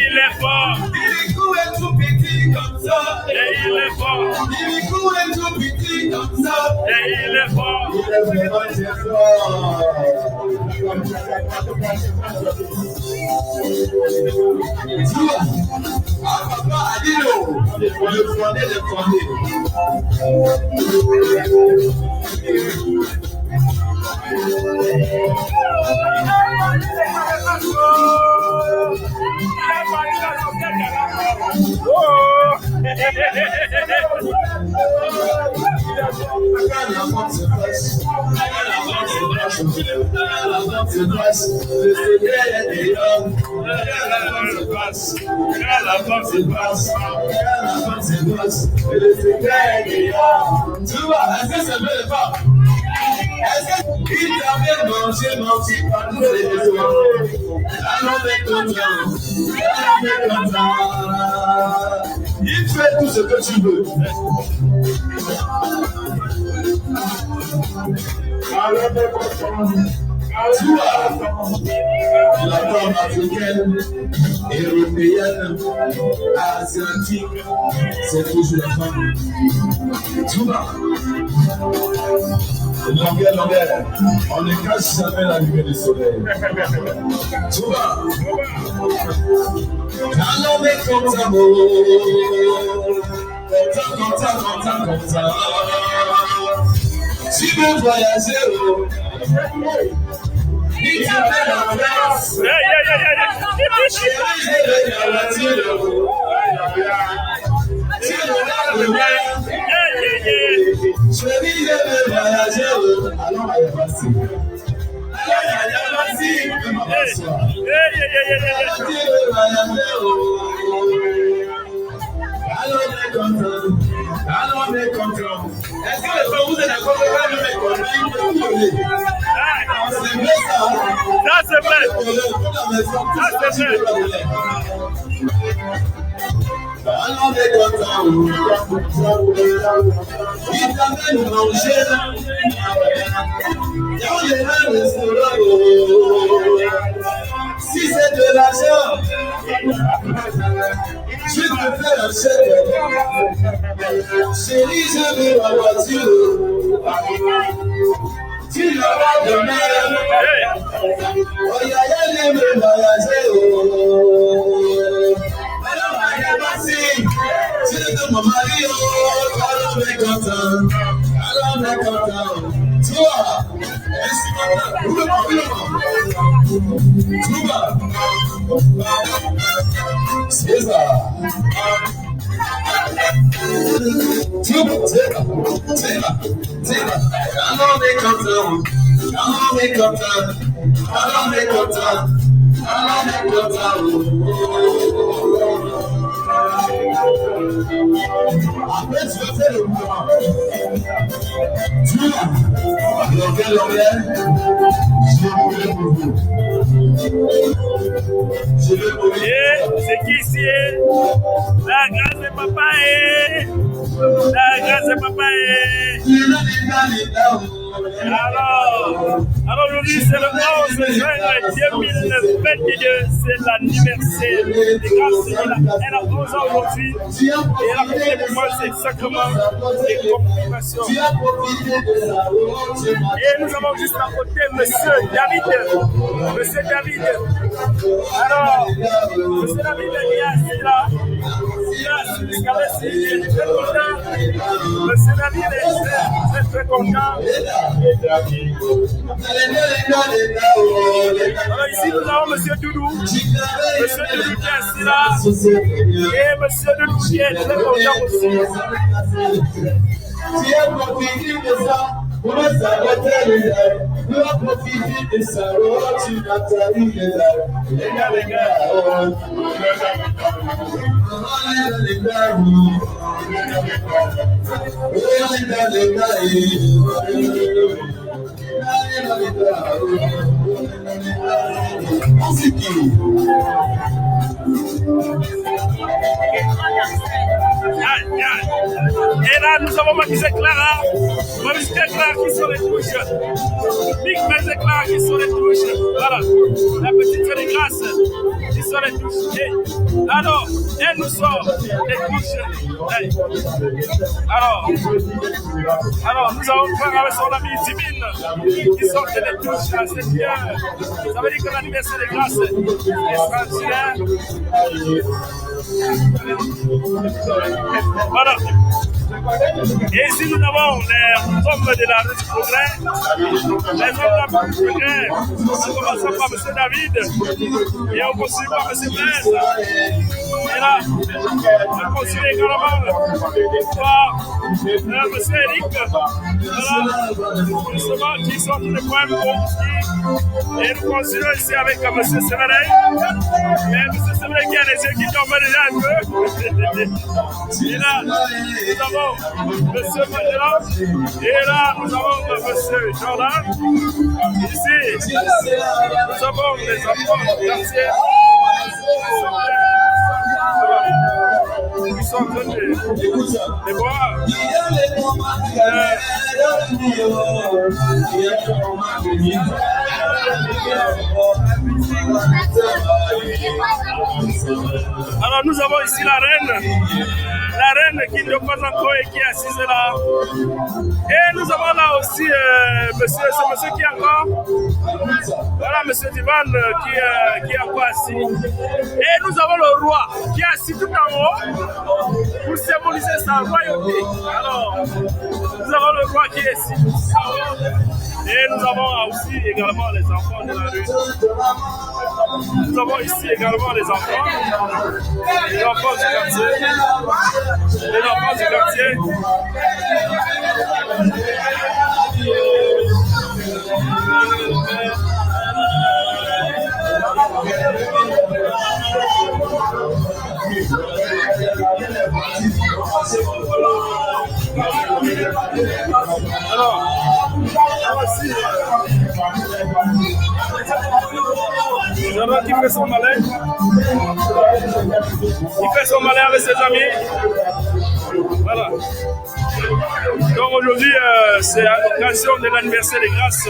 il est fort. Dirikou est tout petit comme ça. Et il est fort. Dirikou est tout petit comme ça. Et il est fort. Il est vraiment très fort. Tu vois, papa a dit le fondé, le fondé. Tu vois, est-ce que c'est vrai pas? Est-ce qu'il t'avait mangé par tous les besoins? Allons avec ton temps. Il fait tout ce que tu veux. Tu vois, la femme africaine, européenne, asiatique, c'est toujours la femme. Tu vois, longueur, on ne cache jamais la lumière du soleil. Tu vois, quand l'homme est comme ça, comme ça. Tu veux voyager, il t'appelle en France. Chérie, je vais dans la tire. Tu regardes le mer. Chérie, je vais voyager. Allons à Yabassi. Allons, on est content. Est-ce que vous êtes d'accord avec moi? C'est vrai ça. Ça c'est vrai. Ça c'est vrai. Allons, on est content. Il t'amène manger. Dans les restaurants. Si c'est de l'argent, je te fais un chèque. Chérie, je veux ma voiture. Tu l'auras demain. Oh, y'a les mêmes voyager. Alors, Yabassi, tu es de mon mari. Alors, on est content. Alors, on est content. Tu vois, est-ce tu vois, c'est ça. Tu vois, c'est là. Alors, on est content. Alors, on est content. Alors, on est content. Alors, on est content. Après, tu vas faire le mouvement. Tu vois, l'anglais, je vais pour vous. Et c'est qui ici? La grâce de papa est. La grâce de papa est. Alors aujourd'hui c'est le 11 juin 2022, c'est l'anniversaire des grâces. Elle a 11 ans aujourd'hui et elle a fait pour moi c'est exactement des complications. Et nous avons juste à côté Monsieur David. Monsieur David. Alors, Monsieur David est assis là. Il est très content. Monsieur David est très content. Alors ici nous avons Monsieur Doudou. Monsieur Doudou qui est assis là. Et Monsieur Doudou qui est très content aussi. Tu es profité de ça pour s'arrêter. dois profiter de sa robe, tu n'as pas eu les gars. Et là, nous avons Maquisé Clara. Maquisé Clara qui sont les touches. Big Maquisé Clara qui sont les touches. Voilà. La petite de grâce qui sont les touches. Et alors, elle nous sort les touches. Alors, nous allons faire avec son ami Divine qui sort les touches. C'est bien. Ça veut dire que l'anniversaire de grâce est extraordinaire. Voilà. Et ici nous avons les hommes de la rue du progrès. Les hommes de la rue du progrès. On commence par M. David et on continue par M. Blaise. Et là, on continue également par M. Eric. Voilà, justement, qui sont tous les poèmes et nous continuons ici avec M. Séverin. Et M. Séverin qui a les yeux qui tombent déjà un peu. Et là, nous avons M. Magella. Et là, nous avons M. Jordan. Ici, nous avons les enfants du quartier. Ils sont en train de boire. Alors nous avons ici la reine qui ne pas encore et qui est assise là. Et nous avons là aussi monsieur qui est encore. Voilà monsieur Divan qui est encore assis. Et nous avons le roi qui est assis tout en haut pour symboliser sa royauté. Alors nous avons le roi qui est assis tout en haut. Et nous avons aussi également les enfants de la rue. Nous avons ici également les enfants du quartier. Les enfants du quartier. Alors, voici Jordan qui fait son malin. Il fait son malin avec ses amis. Voilà. Donc aujourd'hui, c'est à l'occasion de l'anniversaire de Grâce.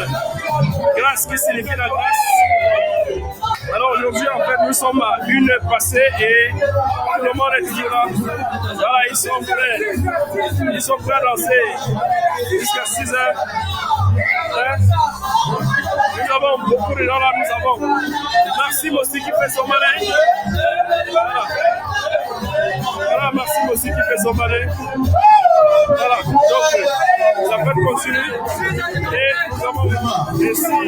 Grâce qui signifie la grâce. Alors aujourd'hui, en fait, nous sommes à 1h passée et tout le monde est toujours là. Voilà, ils sont prêts. Ils sont prêts à danser jusqu'à 6h. Nous avons beaucoup de gens là, nous avons Maxime aussi qui fait son malin. Voilà, Maxime aussi qui fait son malin. Voilà, donc ça peut continuer. Et nous avons ici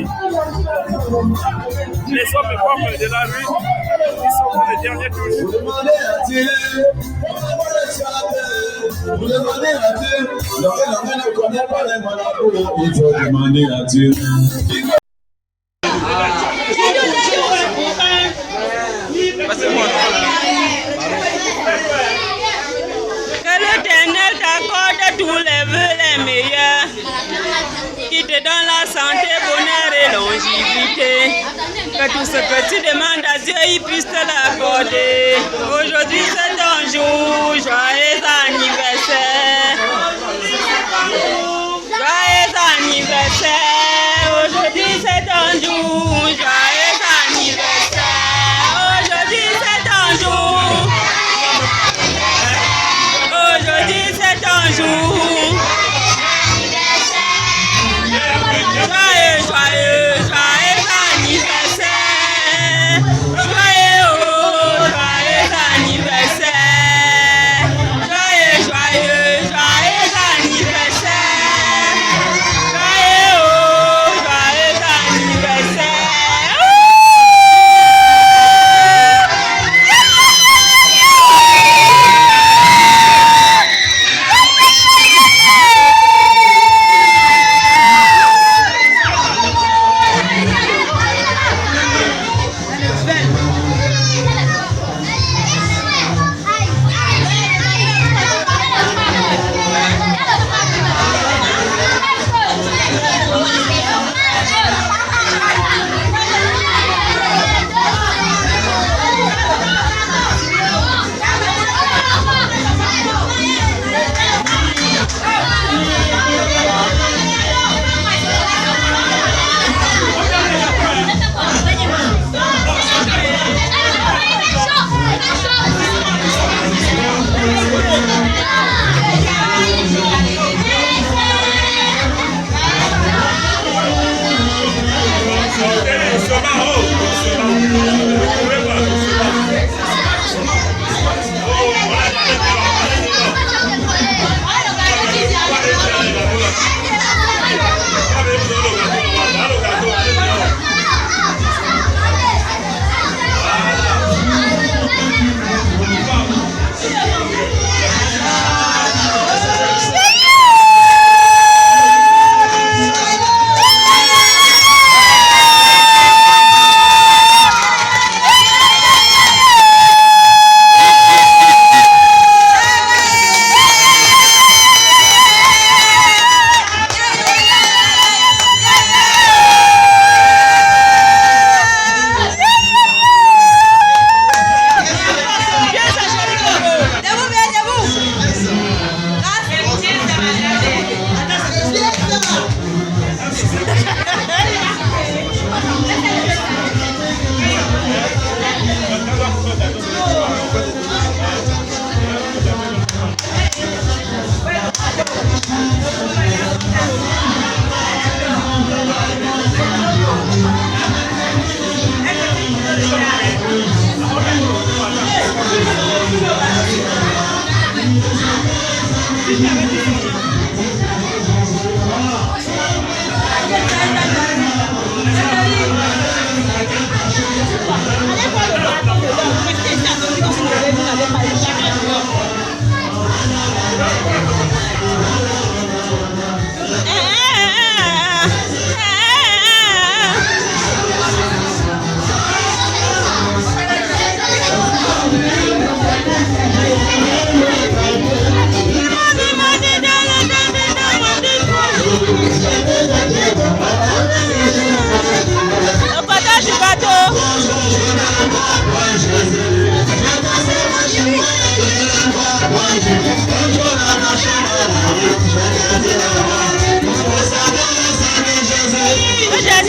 les hommes et femmes de la rue qui sont pour les derniers touches. Vous demandez à Dieu, l'homme ne connaît pas les malabous, il faut demander à Dieu. Que l'Éternel t'accorde tous les vœux les meilleurs, qui te donne la santé, bonheur et longévité. Que tout ce que tu demandes à Dieu, il puisse te l'accorder. Aujourd'hui, c'est ton jour, joyeux anniversaire. Joyeux anniversaire. Aujourd'hui, c'est ton jour, joyeux anniversaire. Aujourd'hui, c'est ton jour. Aujourd'hui, c'est ton jour. Joyeux, joyeux, joyeux anniversaire. Joyeux, joyeux anniversaire. Joyeux, joyeux.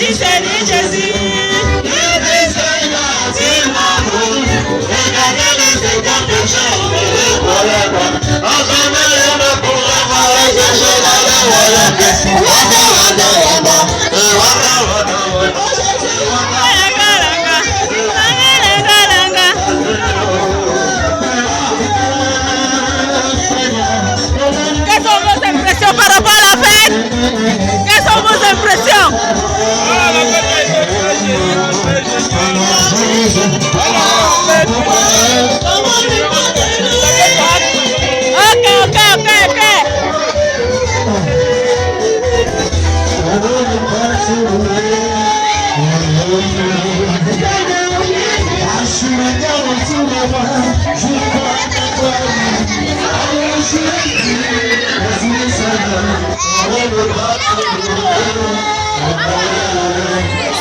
Jésus, Seigneur Jésus. Quelles sont vos impressions par rapport à la fête? Quelles sont vos impressions? Ok.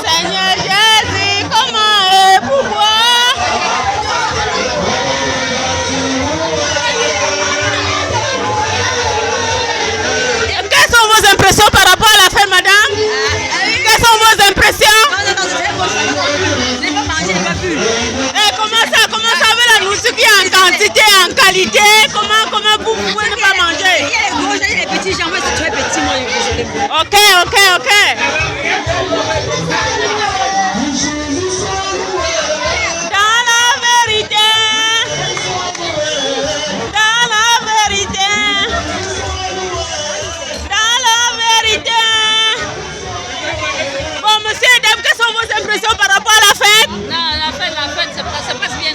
Seigneur Jésus, comment et pourquoi? Quelles sont vos impressions par rapport à la fête, madame? Quelles sont vos impressions? Je n'ai pas mangé, je n'ai pas bu. Comment ça veut la nourriture qui est en quantité, en qualité? Comment vous pouvez ne pas manger? Il y a les gros, il y a les petits gens, moi si tu es petit, moi je les prends. Ok. Bon, monsieur et dame, quelles sont vos impressions par rapport à la fête? Non, la fête, ça passe bien.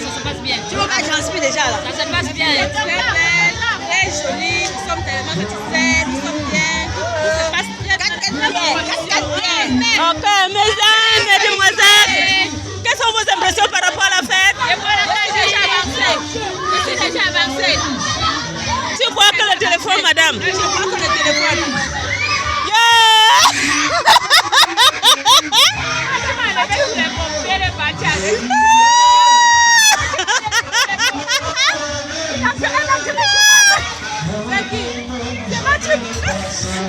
Tu vois que j'inspire déjà là. Ça se passe bien. Très belle, très jolie, nous sommes tellement satisfaits, nous sommes bien. Tout se passe très bien. Ok, mesdames, mesdemoiselles, quelles sont vos impressions par rapport à la fête? Je suis déjà avancée. Tu vois que le téléphone, madame? Je vois que le téléphone.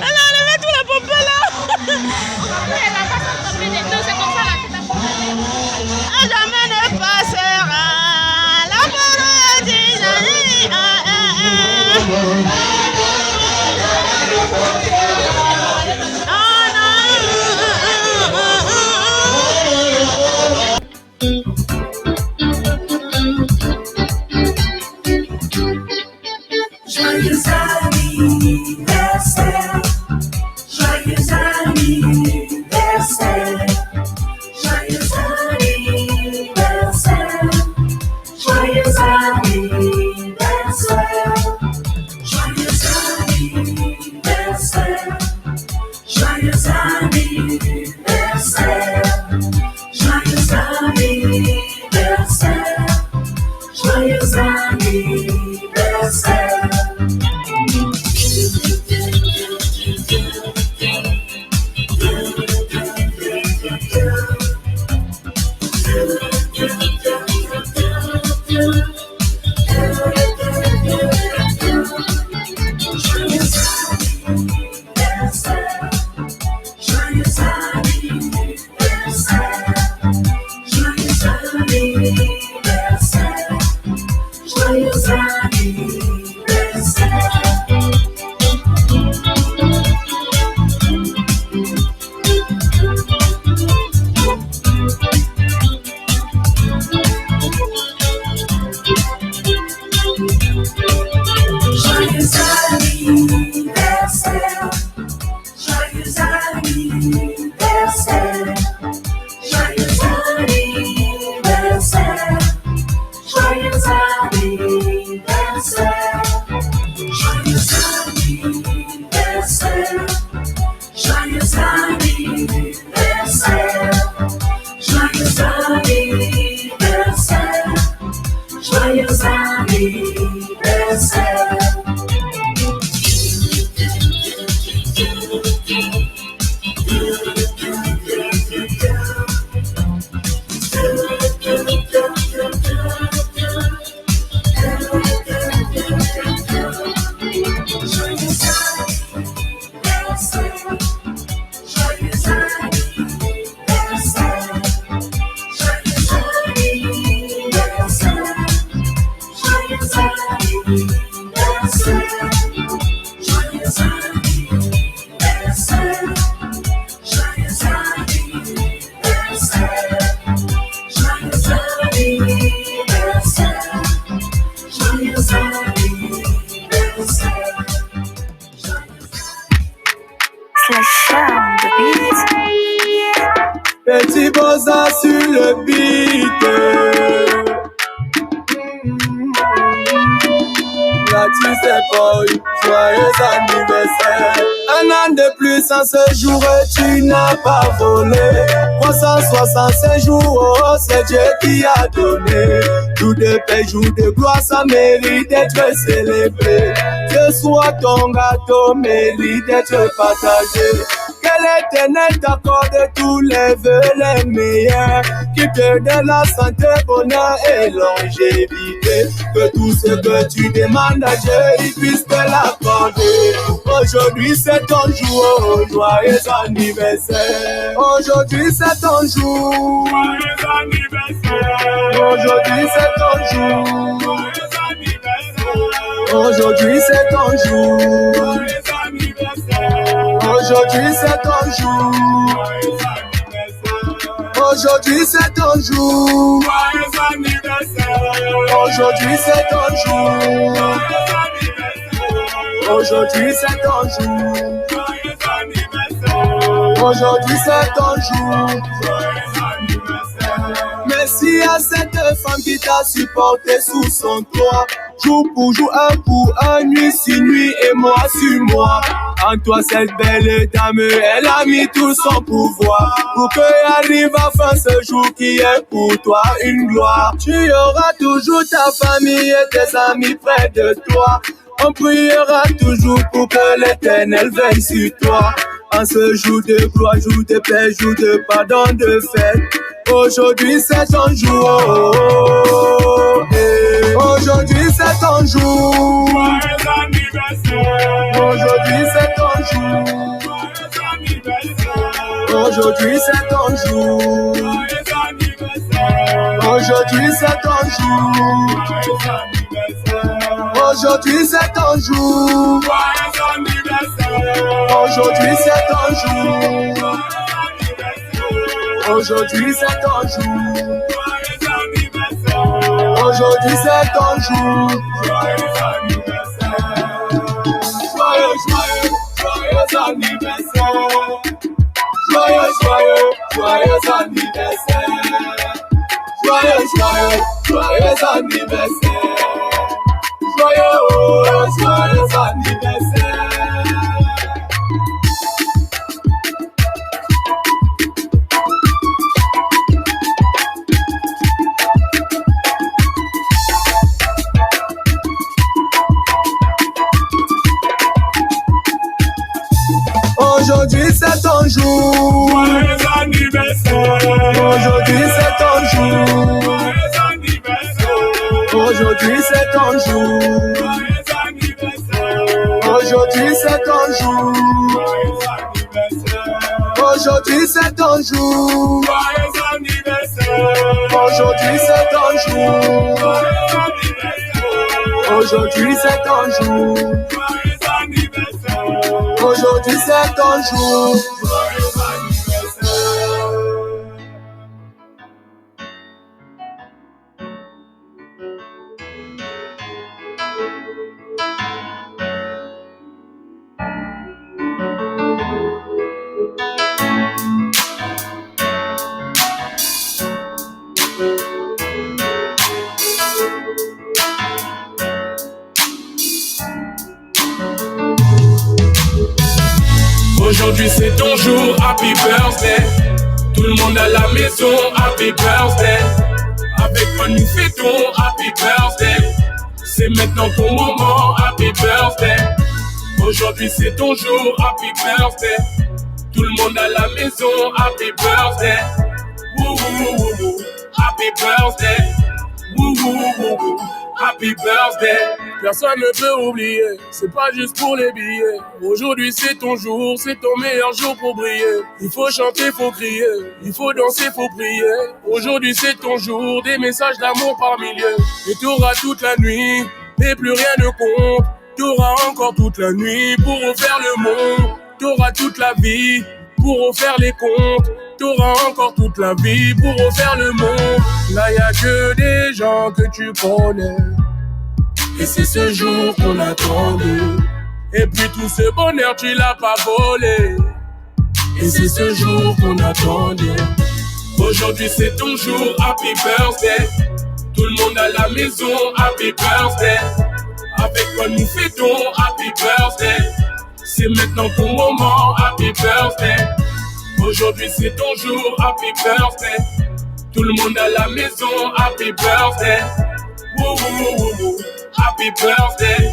Elle a enlevé tout la pompe là. Jamais ne passera la parole. Petit Boza sur le beat. Là-dessus c'est pas eu, joyeux anniversaire. Un an de plus en ce jour tu n'as pas volé. 365 jours, oh, c'est Dieu qui a donné. Jour de paix, jour de gloire, ça mérite d'être célébré. Que soit ton gâteau mérite d'être partagé. Que l'Éternel t'accorde tous les vœux les meilleurs, qui te donne la santé, bonheur et longévité. Que tout ce que tu demandes à Dieu, il puisse te l'accorder. Aujourd'hui c'est ton jour, oh, joyeux anniversaire. Aujourd'hui c'est ton jour, joyeux anniversaire. Aujourd'hui c'est ton jour, joyeux anniversaire. Aujourd'hui c'est ton jour, joyeux anniversaire. Aujourd'hui c'est ton jour, aujourd'hui c'est ton jour, joyeux anniversaire. Aujourd'hui c'est ton jour, aujourd'hui c'est ton jour, joyeux anniversaire. Aujourd'hui c'est ton jour, joyeux anniversaire. Merci à cette femme qui t'a supporté sous son toit. Jour pour jour, un pour un, nuit sur nuit et mois sur mois. En toi cette belle dame, elle a mis tout son pouvoir pour que arrive enfin ce jour qui est pour toi une gloire. Tu auras toujours ta famille et tes amis près de toi. On priera toujours pour que l'Éternel veille sur toi. En ce jour de gloire, jour de paix, jour de pardon, de fête. Aujourd'hui c'est ton jour, oh, oh, oh. Aujourd'hui c'est ton jour, joyeux anniversaire. Aujourd'hui c'est ton jour, joyeux anniversaire. Aujourd'hui c'est ton jour, joyeux anniversaire. Aujourd'hui c'est ton jour, joyeux anniversaire. Aujourd'hui c'est ton jour, joyeux anniversaire. Aujourd'hui c'est ton jour, aujourd'hui c'est ton jour, joyeux anniversaire. Aujourd'hui c'est ton jour, joyeux anniversaire. Joyeux, joyeux, joyeux anniversaire. Joyeux, joyeux, joyeux anniversaire. Joyeux, joyeux, joyeux anniversaire. Joyeux, oh, joyeux anniversaire. Aujourd'hui c'est ton jour, joyeux anniversaire. Aujourd'hui c'est ton jour, joyeux anniversaire. Aujourd'hui c'est ton jour, joyeux anniversaire. Aujourd'hui c'est ton jour, joyeux anniversaire. Aujourd'hui c'est ton jour, joyeux anniversaire. Aujourd'hui c'est ton jour, joyeux anniversaire. Aujourd'hui c'est ton jour, joyeux anniversaire. Aujourd'hui c'est ton jour, joyeux anniversaire. Aujourd'hui c'est ton jour, happy birthday. Tout le monde à la maison, happy birthday. Avec moi nous fêtons, happy birthday. C'est maintenant ton moment, happy birthday. Aujourd'hui c'est ton jour, happy birthday. Tout le monde à la maison, happy birthday. Woo woo woo woo, happy birthday. Woo woo woo woo, happy birthday. Personne ne peut oublier, c'est pas juste pour les billets. Aujourd'hui c'est ton jour, c'est ton meilleur jour pour briller. Il faut chanter, faut crier, il faut danser, faut prier. Aujourd'hui c'est ton jour, des messages d'amour par milliers. Et t'auras toute la nuit, et plus rien ne compte. T'auras encore toute la nuit pour refaire le monde. T'auras toute la vie pour refaire les comptes. T'auras encore toute la vie pour refaire le monde. Là y'a que des gens que tu connais. Et c'est ce jour qu'on attendait. Et puis tout ce bonheur tu l'as pas volé. Et c'est ce jour qu'on attendait. Aujourd'hui c'est ton jour, happy birthday. Tout le monde à la maison, happy birthday. Avec quoi nous fêtons, happy birthday. C'est maintenant ton moment, happy birthday. Aujourd'hui c'est ton jour, happy birthday. Tout le monde à la maison, happy birthday. Woo woo woo woo, happy birthday.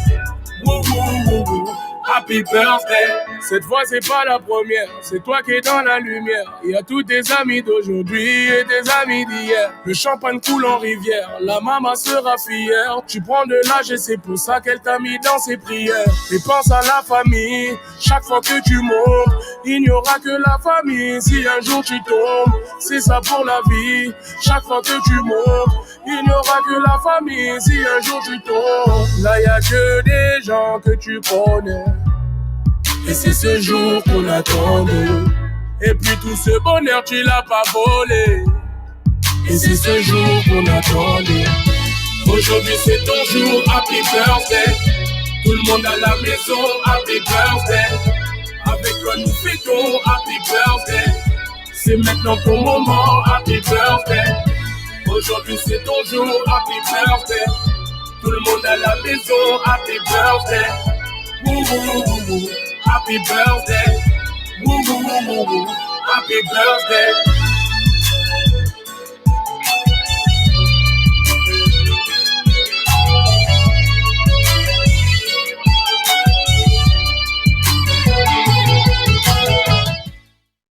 Woo woo woo woo, happy birthday. Cette fois c'est pas la première, c'est toi qui es dans la lumière. Il y a tous tes amis d'aujourd'hui et tes amis d'hier. Le champagne coule en rivière, la maman sera fière. Tu prends de l'âge et c'est pour ça qu'elle t'a mis dans ses prières. Et pense à la famille, chaque fois que tu montes, il n'y aura que la famille. Si un jour tu tombes, c'est ça pour la vie. Chaque fois que tu montes, il n'y aura que la famille. Si un jour tu tombes, là y a que des gens que tu connais. Et c'est ce jour qu'on attendait. Et puis tout ce bonheur tu l'as pas volé. Et c'est ce jour qu'on attendait. Aujourd'hui c'est ton jour, happy birthday. Tout le monde à la maison, happy birthday. Avec quoi nous fêtons, happy birthday. C'est maintenant ton moment, happy birthday. Aujourd'hui c'est ton jour, happy birthday. Tout le monde à la maison, happy birthday. Woo woo woo woo, happy birthday. Woo woo woo woo, happy birthday.